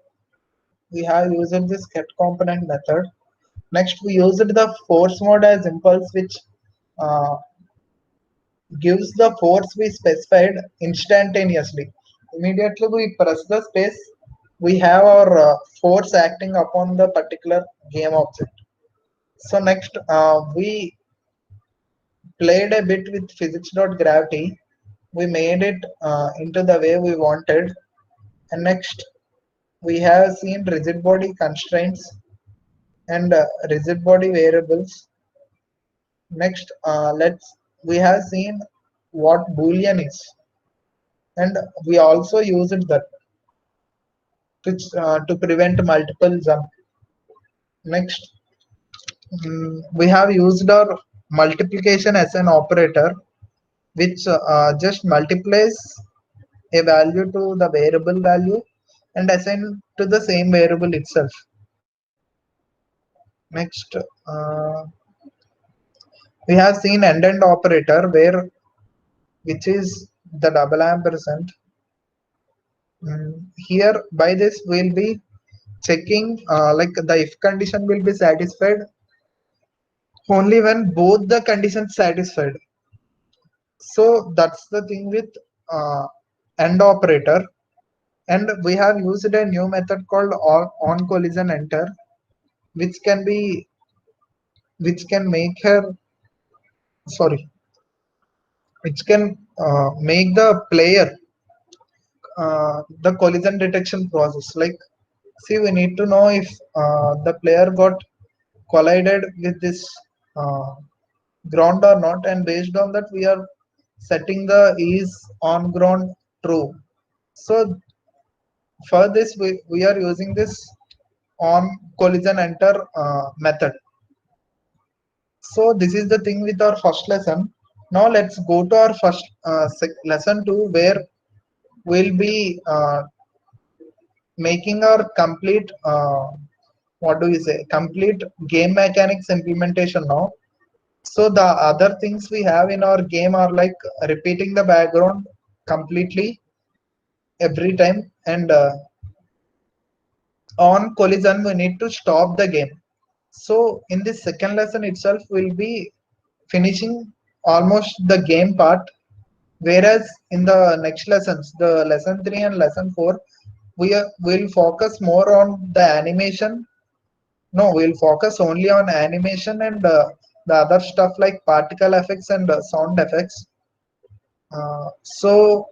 Speaker 2: we have used this get component method. Next, we used the force mode as impulse, which uh, gives the force we specified instantaneously. Immediately we press the space, we have our force acting upon the particular game object. So next, we played a bit with physics.gravity. We made it into the way we wanted. And next, we have seen rigid body constraints and rigid body variables. Next, we have seen what Boolean is, and we also used that to prevent multiple jump. Next, we have used our multiplication as an operator, which just multiplies a value to the variable value and assign to the same variable itself. Next, we have seen end operator where which is the double ampersand. Here by this we'll be checking like the if condition will be satisfied only when both the conditions satisfied. So that's the thing with uh, end operator. And we have used a new method called on collision enter, which can be which can make her sorry which can make the player the collision detection process. Like, see, we need to know if the player got collided with this uh, ground or not, and based on that we are setting the is on ground true. So for this we are using this on collision enter method. So this is the thing with our first lesson. Now let's go to our first lesson 2, where we'll be making our complete what do we say complete game mechanics implementation now. So the other things we have in our game are like repeating the background completely every time, and on collision we need to stop the game. So in this second lesson itself we'll be finishing almost the game part, whereas in the next lessons, the lesson 3 and lesson 4, will focus more on the animation. No, we'll focus only on animation and the other stuff like particle effects and sound effects. So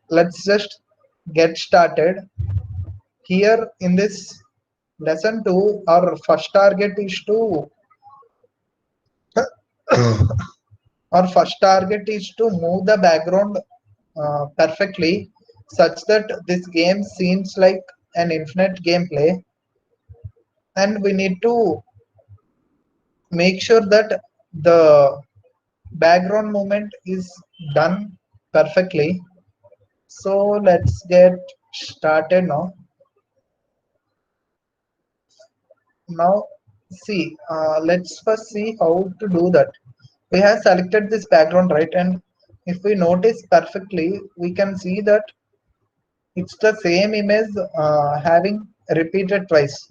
Speaker 2: let's just get started. Here in this lesson 2, our first target is to our first target is to move the background perfectly such that this game seems like an infinite gameplay, and we need to make sure that the background movement is done perfectly. So let's get started now. Now, see, let's first see how to do that. We have selected this background, right? And if we notice perfectly, we can see that it's the same image having repeated twice.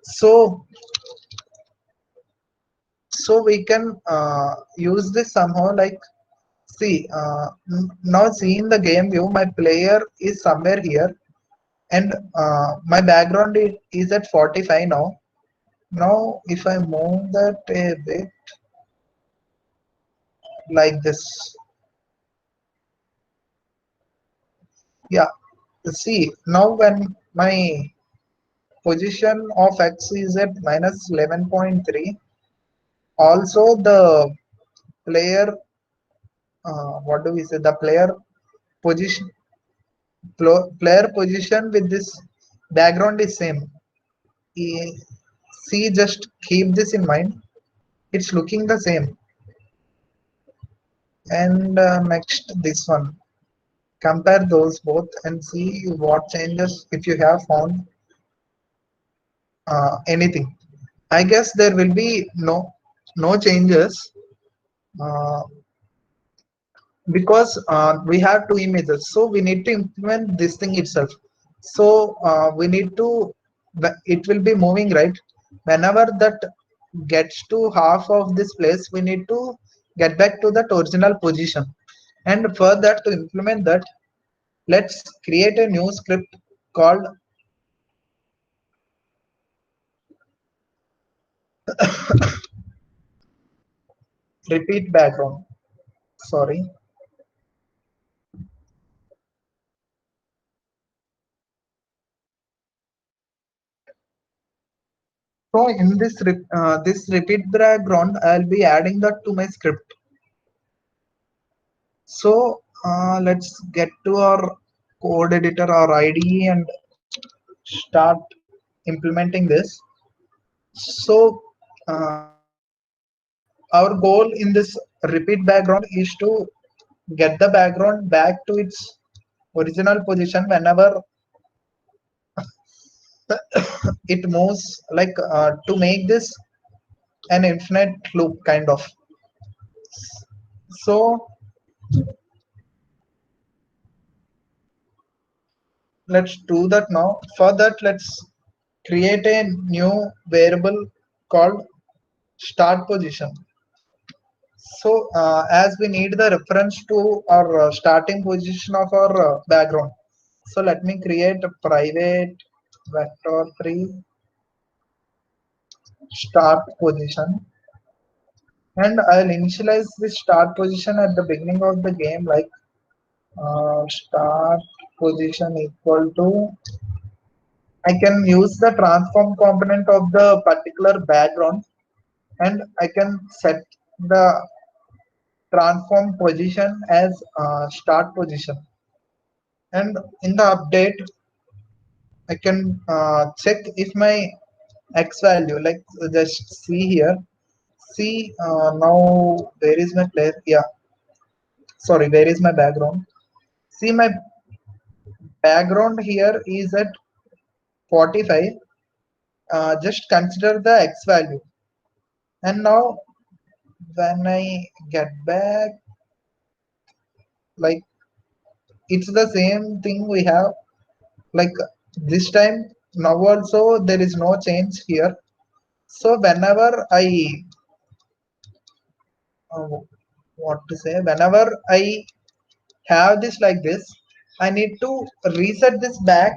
Speaker 2: So, so we can use this somehow. Like, see, now see in the game view, my player is somewhere here, and my background is at 45 now. Now, if I move that a bit like this, yeah, see, now when my position of x is at minus 11.3, also the player, what do we say, the position, player position with this background is same. See, just keep this in mind. It's looking the same. And next, this one. Compare those both and see what changes if you have found anything. I guess there will be no changes. Uh, because we have two images, so we need to implement this thing itself. So we need to, it will be moving, right? Whenever that gets to half of this place, we need to get back to that original position. And for that, to implement that, let's create a new script called repeat background. Sorry. So in this repeat background, I'll be adding that to my script. So let's get to our code editor or IDE and start implementing this. So our goal in this repeat background is to get the background back to its original position whenever it moves, like to make this an infinite loop kind of. So let's do that now. For that, let's create a new variable called start position. So as we need the reference to our starting position of our background, so let me create a private vector3 start position, and I'll initialize the start position at the beginning of the game, like start position equal to, I can use the transform component of the particular background, and I can set the transform position as start position. And in the update, I can check if my x value, like just see here. See now, where is my player? Yeah, sorry, where is my background? See, my background here is at 45. Just consider the x value. And now when I get back, like it's the same thing we have, like this time. Now also there is no change here. So whenever I uh, what to say, whenever I have this like this, I need to reset this back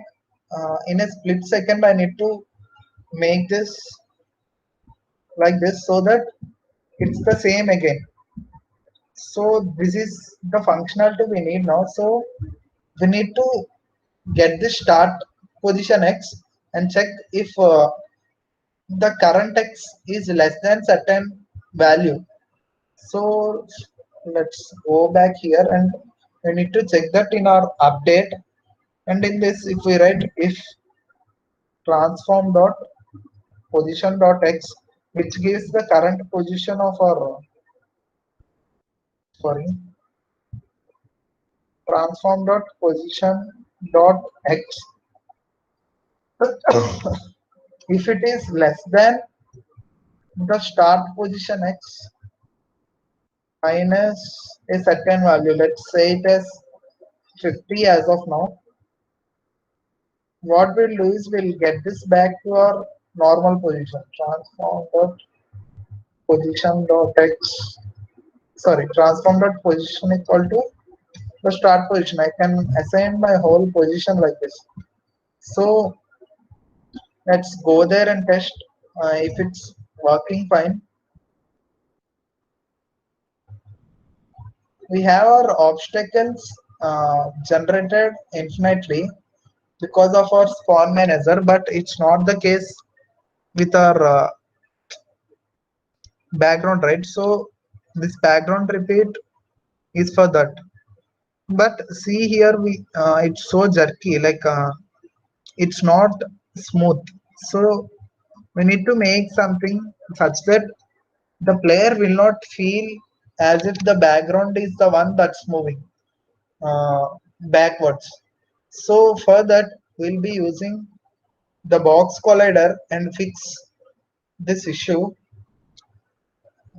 Speaker 2: in a split second. I need to make this like this so that it's the same again. So this is the functionality we need now. So we need to get the start position x and check if the current x is less than certain value. So let's go back here and we need to check that in our update. And in this, if we write if transform dot position dot x, which gives the current position of our, sorry, transform dot position dot x, if it is less than the start position x minus a certain value, let's say it as 50 as of now, what we'll do is we'll get this back to our normal position. Transform dot position dot x, sorry, transform dot position equal to the start position. I can assign my whole position like this. So let's go there and test if it's working fine. We have our obstacles generated infinitely because of our spawn manager, but it's not the case with our background, right? So this background repeat is for that. But see here, we it's so jerky, like it's not smooth. So we need to make something such that the player will not feel as if the background is the one that's moving uh, backwards. So for that, we'll be using the box collider and fix this issue.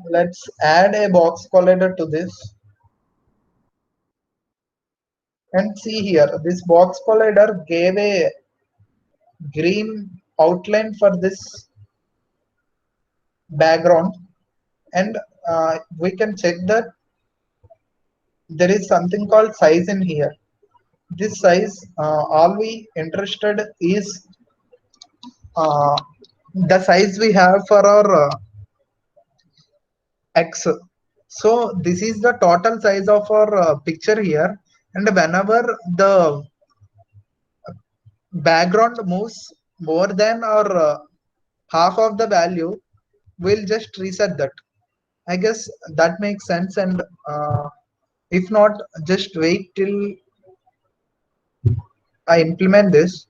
Speaker 2: Let's add a box collider to this. And see here, this box collider gave a green outline for this background, and we can check that there is something called size in here. This size, all we interested is uh, the size we have for our x. So this is the total size of our picture here, and whenever the background moves more than or half of the value, we'll just reset that. I guess that makes sense, and if not, just wait till I implement this.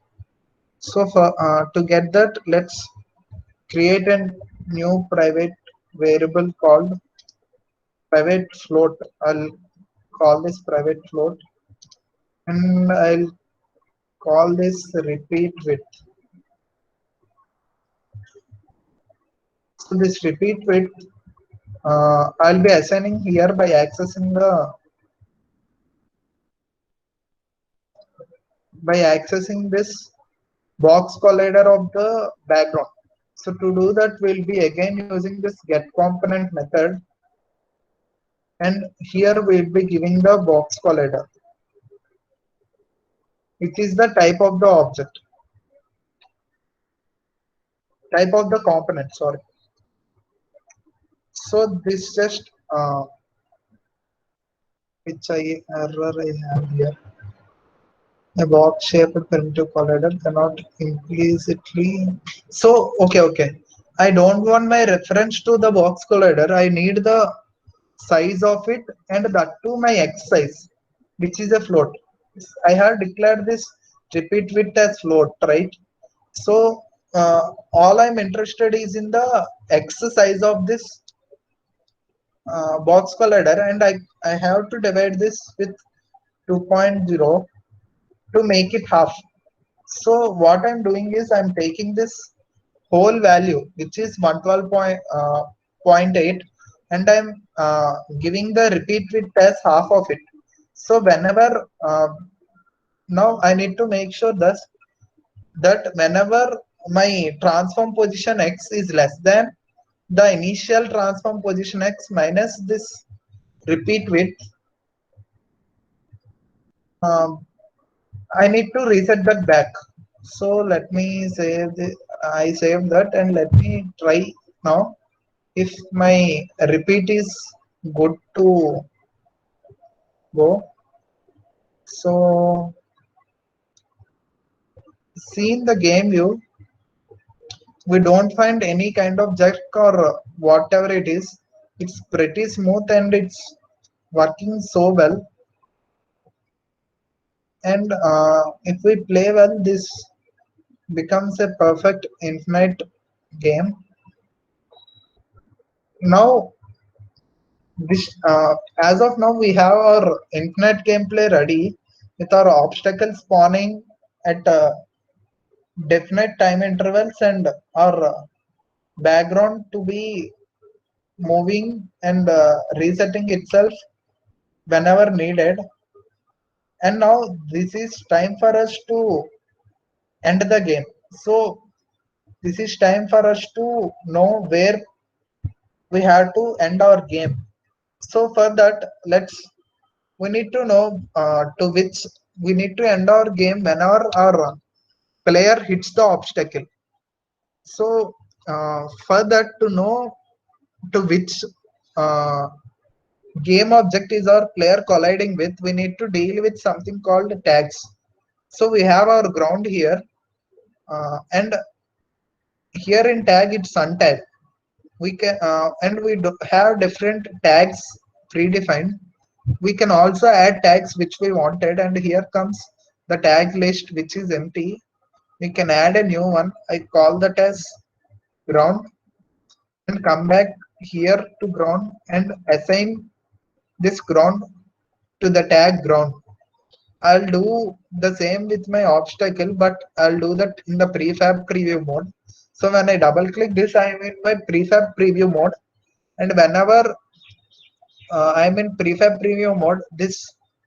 Speaker 2: So for to get that, let's create a new private variable called private float. I'll call this private float, and I'll call this repeat width. So this repeat width, I'll be assigning here by accessing this box collider of the background. So to do that, we'll be again using this get component method, and here we'll be giving the box collider, which is the type of the object, type of the component, sorry. So this just which error I have here. A box shaped primitive collider cannot implicitly. So okay. I don't want my reference to the box collider. I need the size of it, and that to my x size, which is a float. I have declared this repeat width as float, right? So all I'm interested is in the x size of this box collider, and I have to divide this with 2.0 to make it half. So what I'm doing is I'm taking this whole value, which is 112.8, and I'm giving the repeat width as half of it. So whenever now I need to make sure that whenever my transform position x is less than the initial transform position x minus this repeat width, um, I need to reset that back. So let me save I save that, and let me try now if my repeat is good to go. So see in the game view, we don't find any kind of jerk or whatever it is. It's pretty smooth and it's working so well. And if we play well, this becomes a perfect infinite game. Now this as of now we have our infinite gameplay ready with our obstacle spawning at definite time intervals, and our background to be moving and resetting itself whenever needed. And now this is time for us to end the game. So this is time for us to know where we have to end our game. So for that, we need to know to which we need to end our game whenever our player hits the obstacle. So for that, to know to which uh, game object is our player colliding with, we need to deal with something called tags. So we have our ground here, and here in tag it's untag. We can and we have different tags predefined. We can also add tags which we wanted, and here comes the tag list which is empty. We can add a new one. I call that as ground, and come back here to ground and assign this ground to the tag ground. I'll do the same with my obstacle, but I'll do that in the prefab preview mode. So when I double click this, I'm in my prefab preview mode, and whenever I'm in prefab preview mode, this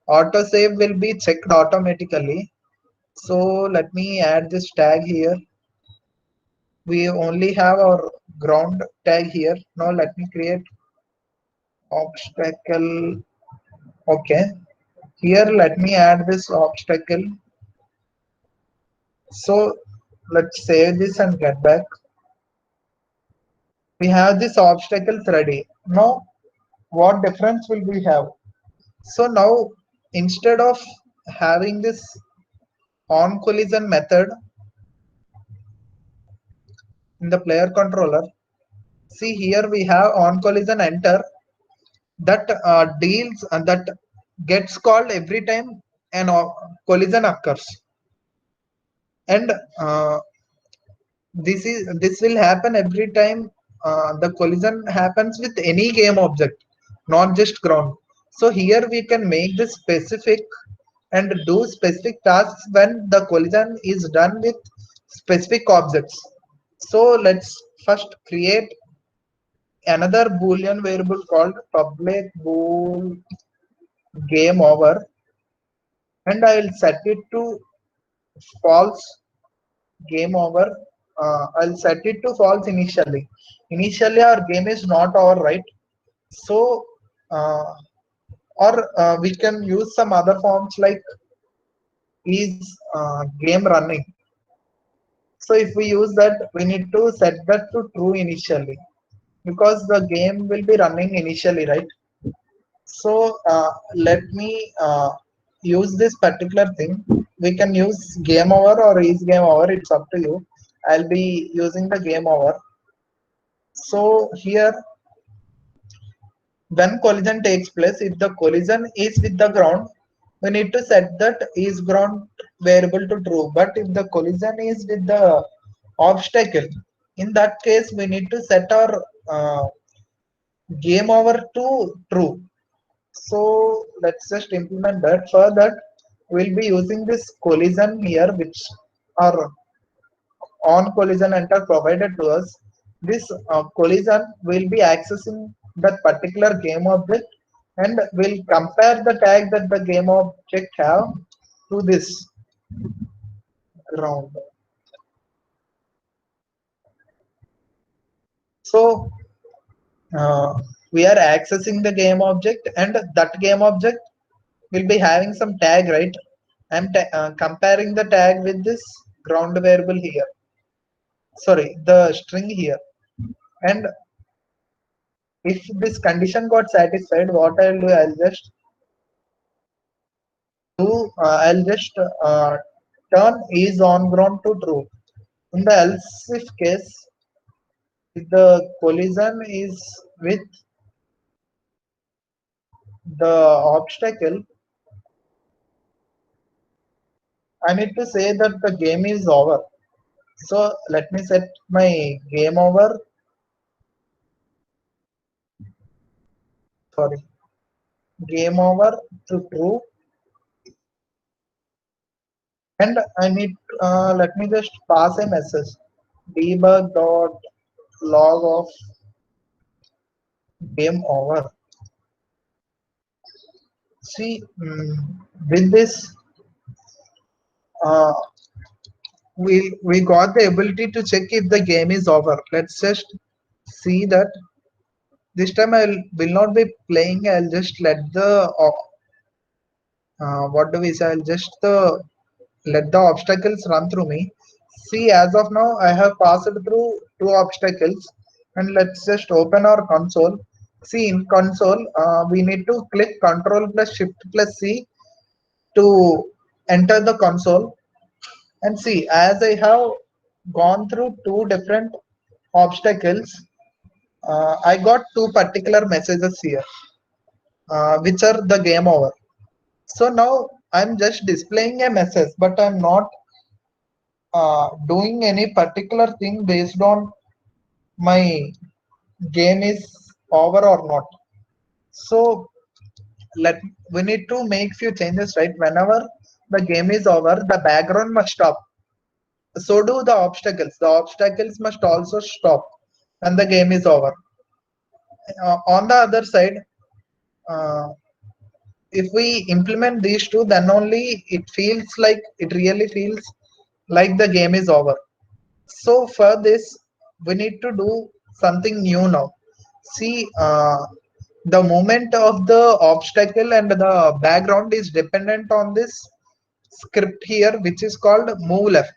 Speaker 2: Autosave will be checked automatically. So let me add this tag here. We only have our ground tag here. Now let me create obstacle. Okay. Here let me add this obstacle. So let's save this and get back. We have this obstacle ready. Now what difference will we have? So now instead of having this on collision method in the player controller, see here we have on collision enter that deals that gets called every time an collision occurs, and this will happen every time the collision happens with any game object, not just ground. So here we can make this specific and do specific tasks when the collision is done with specific objects. So let's first create another boolean variable called public bool game over, and I will set it to false game over. I'll set it to false initially. Initially our game is not over, right? So or we can use some other forms like is game running. So if we use that, we need to set that to true initially because the game will be running initially, right? So let me use this particular thing. We can use game over or is game over. It's up to you. I'll be using the game over. So here, when collision takes place, if the collision is with the ground, we need to set that is ground variable to true. But if the collision is with the obstacle, in that case, we need to set our game over to true. So let's just implement that. For that, we'll be using this collision here, which are on collision enter provided to us. This collision will be accessing that particular game object and will compare the tag that the game object have to this ground. So we are accessing the game object, and that game object will be having some tag, right? I'm comparing the tag with this ground variable here. Sorry, the string here. And if this condition got satisfied, what I'll do, I'll just turn is on ground to true. In the else if case, if the collision is with the obstacle, I need to say that the game is over. So let me set my game over. Sorry, game over to true, and I need let me just pass a message debug dot log of game over. See, with this, uh, we got the ability to check if the game is over. Let's just see that this time I will not be playing. I'll just let the what do we say? I'll just let the obstacles run through me. See, as of now, I have passed through two obstacles, and let's just open our console. See, in console, we need to click Control plus Shift plus C to enter the console. And see, as I have gone through two different obstacles, I got two particular messages here, which are the game over. So now I'm just displaying a message, but I'm not doing any particular thing based on my game is over or not. So let we need to make few changes, right? Whenever the game is over, the background must stop. So do the obstacles. The obstacles must also stop when the game is over. On the other side, uh, if we implement these two, then only it really feels like the game is over. So for this, we need to do something new now. See, the movement of the obstacle and the background is dependent on this script here, which is called move left.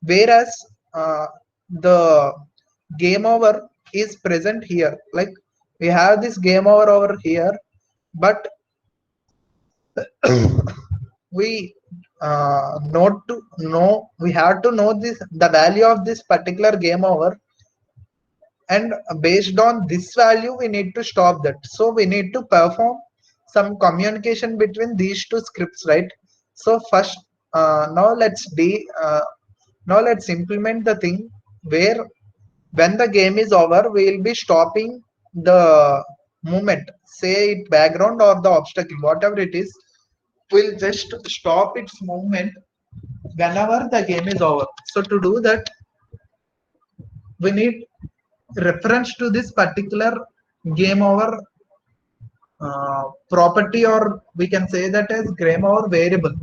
Speaker 2: Whereas the game over is present here. Like we have this game over here, but we we have to know this the value of this particular game over, and based on this value we need to stop that. So we need to perform some communication between these two scripts, right? So first, now now let's implement the thing where when the game is over we will be stopping the movement, say it background or the obstacle, whatever it is, will just stop its movement whenever the game is over. So to do that, we need reference to this particular game over property, or we can say that as game over variable.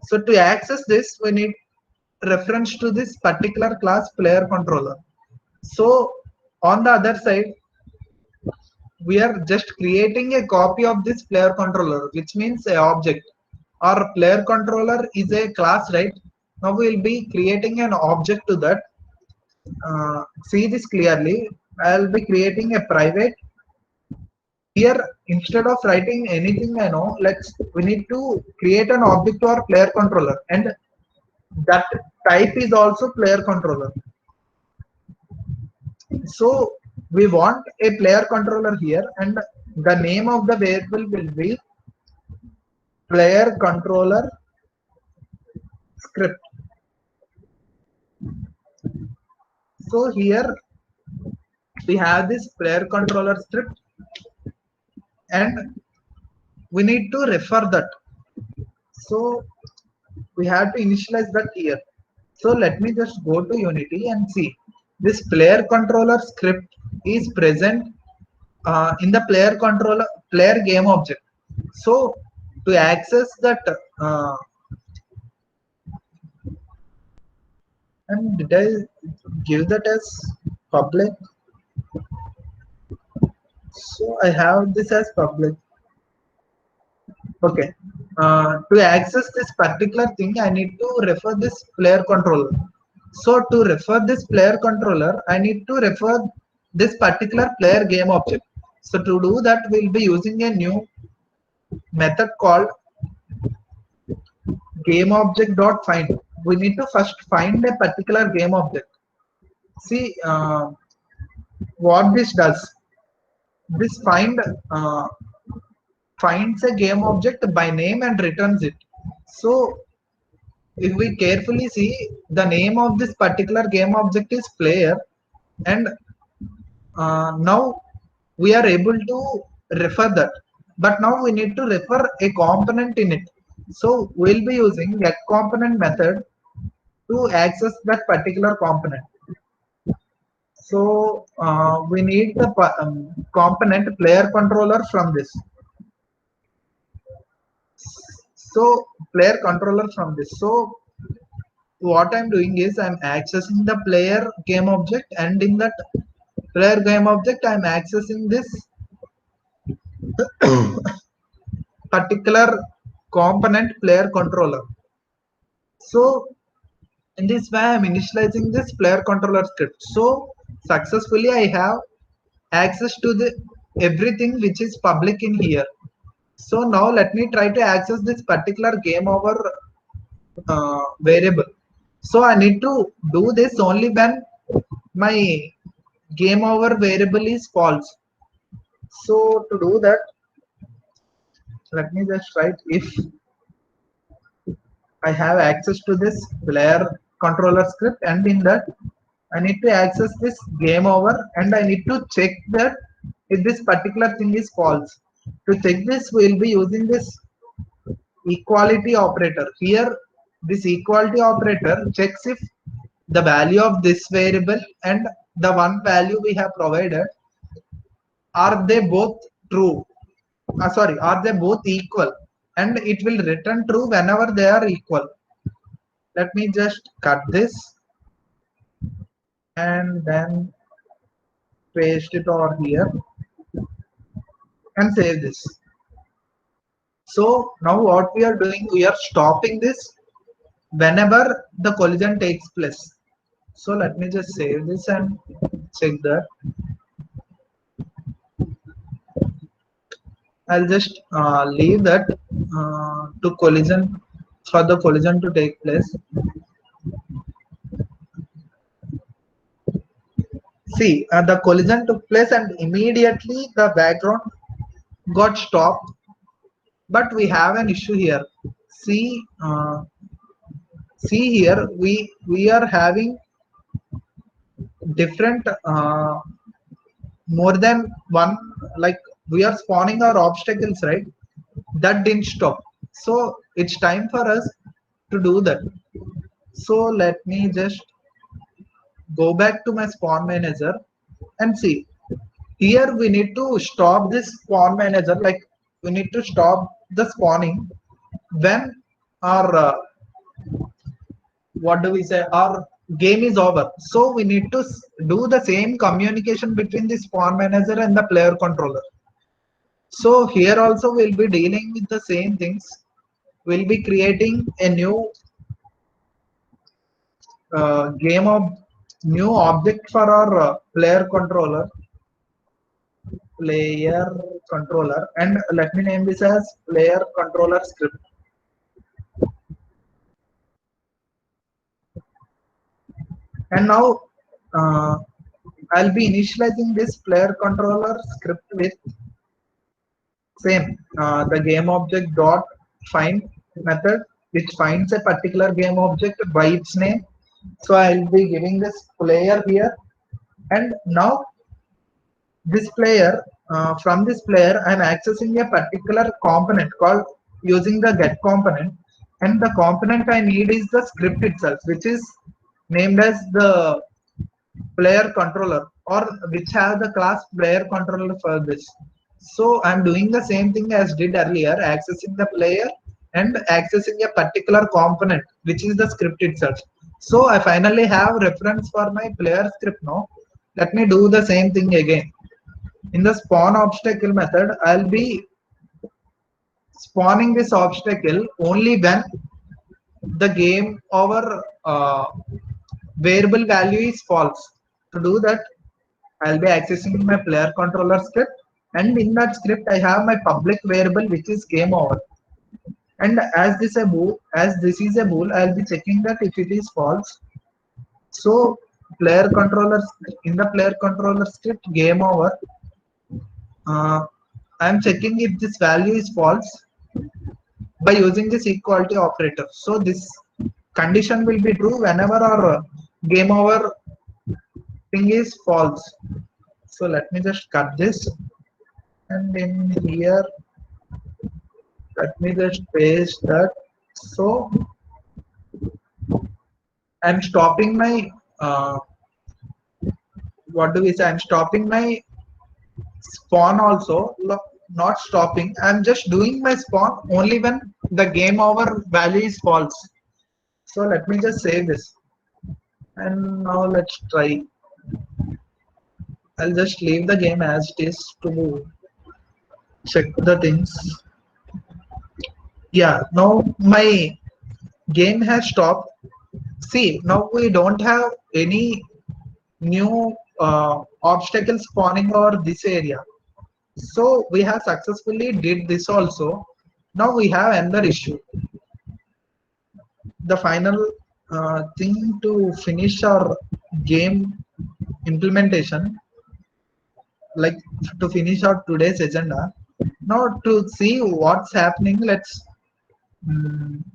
Speaker 2: So to access this, we need reference to this particular class player controller. So on the other side, we are just creating a copy of this player controller, which means a object. Our player controller is a class, right? Now we will be creating an object to that. See this clearly. I'll be creating a private. Here, instead of writing anything, I know, we need to create an object to our player controller, and that type is also player controller. So we want a player controller here, and the name of the variable will be player controller script. So here we have this player controller script, and we need to refer that. So we have to initialize that here. So let me just go to Unity and see this player controller script is present in the player game object. So to access that, and did I give that as public? So I have this as public. Okay. To access this particular thing, I need to refer this player controller. So to refer this player controller, I need to refer this particular player game object. So to do that, we'll be using a new method called gameObject.find. We need to first find a particular game object. See what this does. This finds a game object by name and returns it. So if we carefully see, the name of this particular game object is player, and now we are able to refer that, but now we need to refer a component in it. So we'll be using get component method to access that particular component. So we need the component player controller from this. So player controller from this. So what I'm doing is I'm accessing the player game object, and in that player game object I'm accessing this particular component player controller. So in this way I'm initializing this player controller script. So successfully I have access to the everything which is public in here. So now let me try to access this particular game over variable. So I need to do this only when my game over variable is false. So to do that, let me just write if I have access to this player controller script, and in that I need to access this game over, and I need to check that if this particular thing is false. To check this, we will be using this equality operator. Here, this equality operator checks if the value of this variable and the one value we have provided, are they both true? sorry, are they both equal? And it will return true whenever they are equal. Let me just cut this and then paste it over here and save this. So now what we are doing, we are stopping this whenever the collision takes place. So let me just save this and check that. I'll just leave that to collision, for the collision to take place. See, the collision took place and immediately the background got stopped. But we have an issue here. See, see here, we are having different more than one, like we are spawning our obstacles, right? That didn't stop. So it's time for us to do that. So let me just go back to my spawn manager and see. Here we need to stop this spawn manager, like we need to stop the spawning when our what do we say, our game is over. So we need to do the same communication between the spawn manager and the player controller. So here also we'll be dealing with the same things. We'll be creating a new game of new object for our player controller, and let me name this as player controller script. And now I'll be initializing this player controller script with same the game object dot find method, which finds a particular game object by its name. So I'll be giving this player here, and now this player, from this player I'm accessing a particular component called using the get component, and the component I need is the script itself, which is named as the player controller, or which have the class player controller for this. So I'm doing the same thing as did earlier, accessing the player and accessing a particular component, which is the script itself. So I finally have reference for my player script now. Let me do the same thing again. In the spawn obstacle method, I'll be spawning this obstacle only when the game over variable value is false. To do that, I'll be accessing my player controller script, and in that script I have my public variable, which is game over. And as this is a bool, I'll be checking that if it is false. So player controller, in the player controller script game over, I'm checking if this value is false by using this equality operator. So this condition will be true whenever our game over thing is false. So let me just cut this, and in here let me just paste that. So I'm stopping my what do we say, I'm stopping my spawn also. Not stopping, I'm just doing my spawn only when the game over value is false. So let me just save this, and now let's try. I'll just leave the game as it is to check the things. Yeah, now my game has stopped. See, now we don't have any new obstacles spawning over this area. So we have successfully did this also. Now we have another issue. The final thing to finish our game implementation, like to finish our today's agenda. Now to see what's happening, let's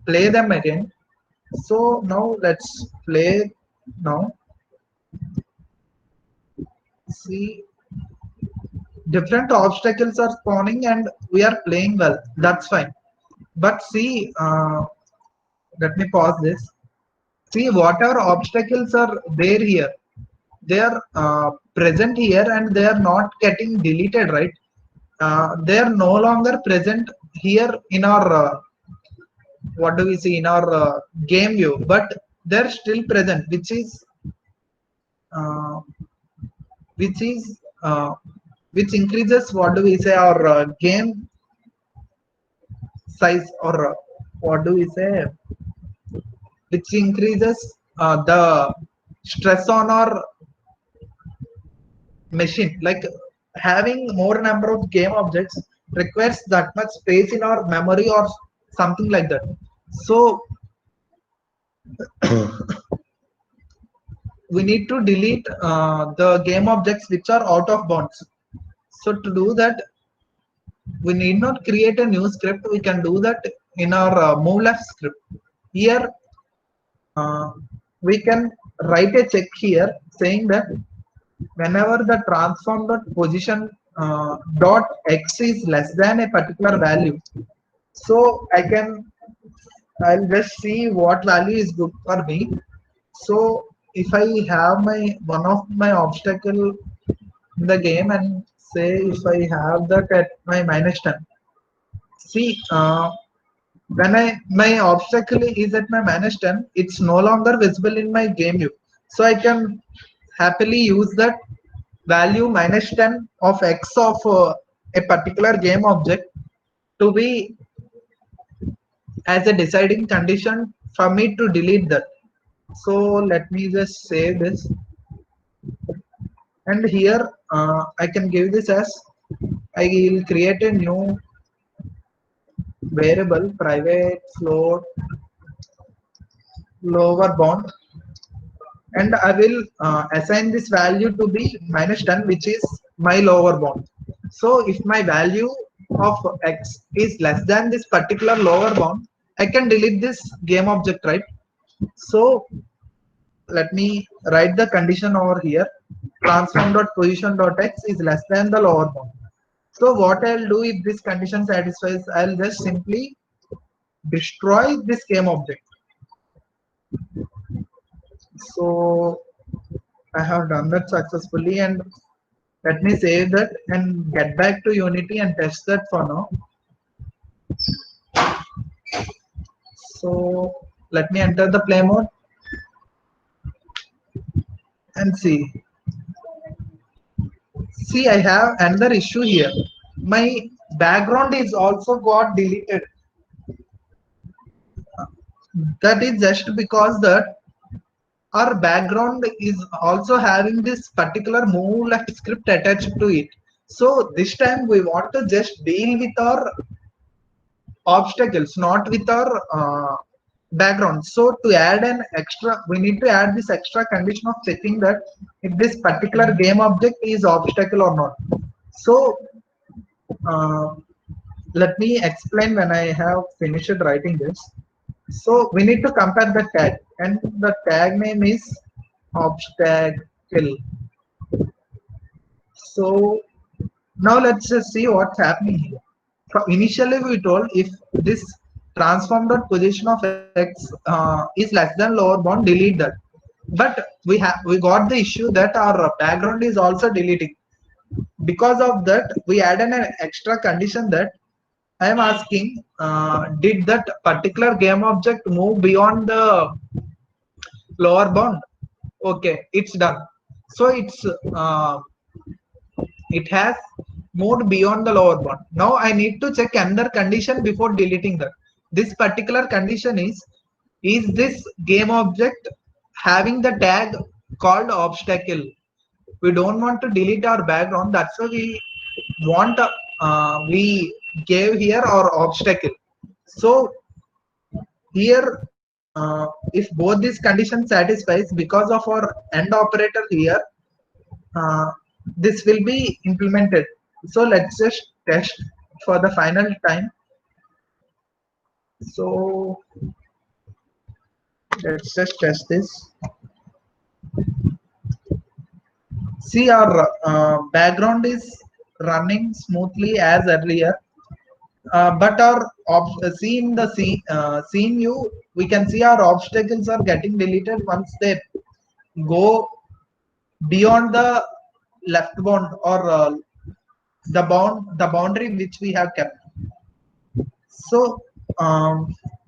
Speaker 2: play them again. So now let's play now. See, different obstacles are spawning and we are playing well. That's fine. But see, let me pause this. See, whatever obstacles are there here, they are present here and they are not getting deleted, right? they are no longer present here in our what do we see in our game view, but they're still present, uh, which is which increases what do we say our game size, or what do we say, which increases the stress on our machine. Like having more number of game objects requires that much space in our memory or something like that. So we need to delete the game objects which are out of bounds. So to do that, we need not create a new script. We can do that in our move left script. Here uh, we can write a check here saying that whenever the transform dot position dot x is less than a particular value, so I'll just see what value is good for me. So if I have my one of my obstacle in the game, and say if I have that at my -10, see when my obstacle is at my -10, it's no longer visible in my game view. So I can happily use that value -10 of x of a particular game object to be as a deciding condition for me to delete that. So let me just save this, and here I can give this as, I will create a new variable private float lower bound, and I will assign this value to be -10, which is my lower bound. So if my value of x is less than this particular lower bound, I can delete this game object, right? So let me write the condition over here. Transform dot position dot x is less than the lower bound. So what I'll do if this condition satisfies, I'll just simply destroy this game object. So I have done that successfully, and let me save that and get back to Unity and test that for now. So let me enter the play mode and see. See, I have another issue here. My background is also got deleted. That is just because that our background is also having this particular move left script attached to it. So this time we want to just deal with our obstacles, not with our background. So to add an extra, we need to add this extra condition of checking that if this particular game object is obstacle or not. So uh, let me explain when I have finished writing this. So we need to compare the tag, and the tag name is obstacle. So now let's just see what's happening here. So initially we told if this transform dot position of x is less than lower bound, delete that. But we got the issue that our background is also deleting. Because of that, we added an extra condition that I am asking, did that particular game object move beyond the lower bound? Okay, it's done. So it has moved beyond the lower bound. Now I need to check another condition before deleting that. This particular condition is this game object having the tag called obstacle? We don't want to delete our background. That's why we gave here our obstacle. So here, if both these conditions satisfies, because of our end operator here, this will be implemented. So let's just test for the final time. So let's just test this. See, our background is running smoothly as earlier, but our scene scene view, we can see our obstacles are getting deleted once they go beyond the left bound, or the boundary which we have kept. So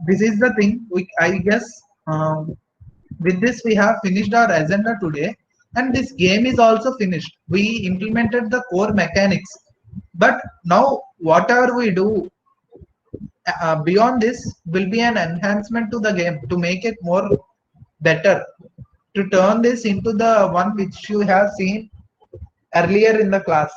Speaker 2: this is the thing. I guess with this we have finished our agenda today, and this game is also finished. We implemented the core mechanics, but now whatever we do beyond this will be an enhancement to the game to make it more better, to turn this into the one which you have seen earlier in the class.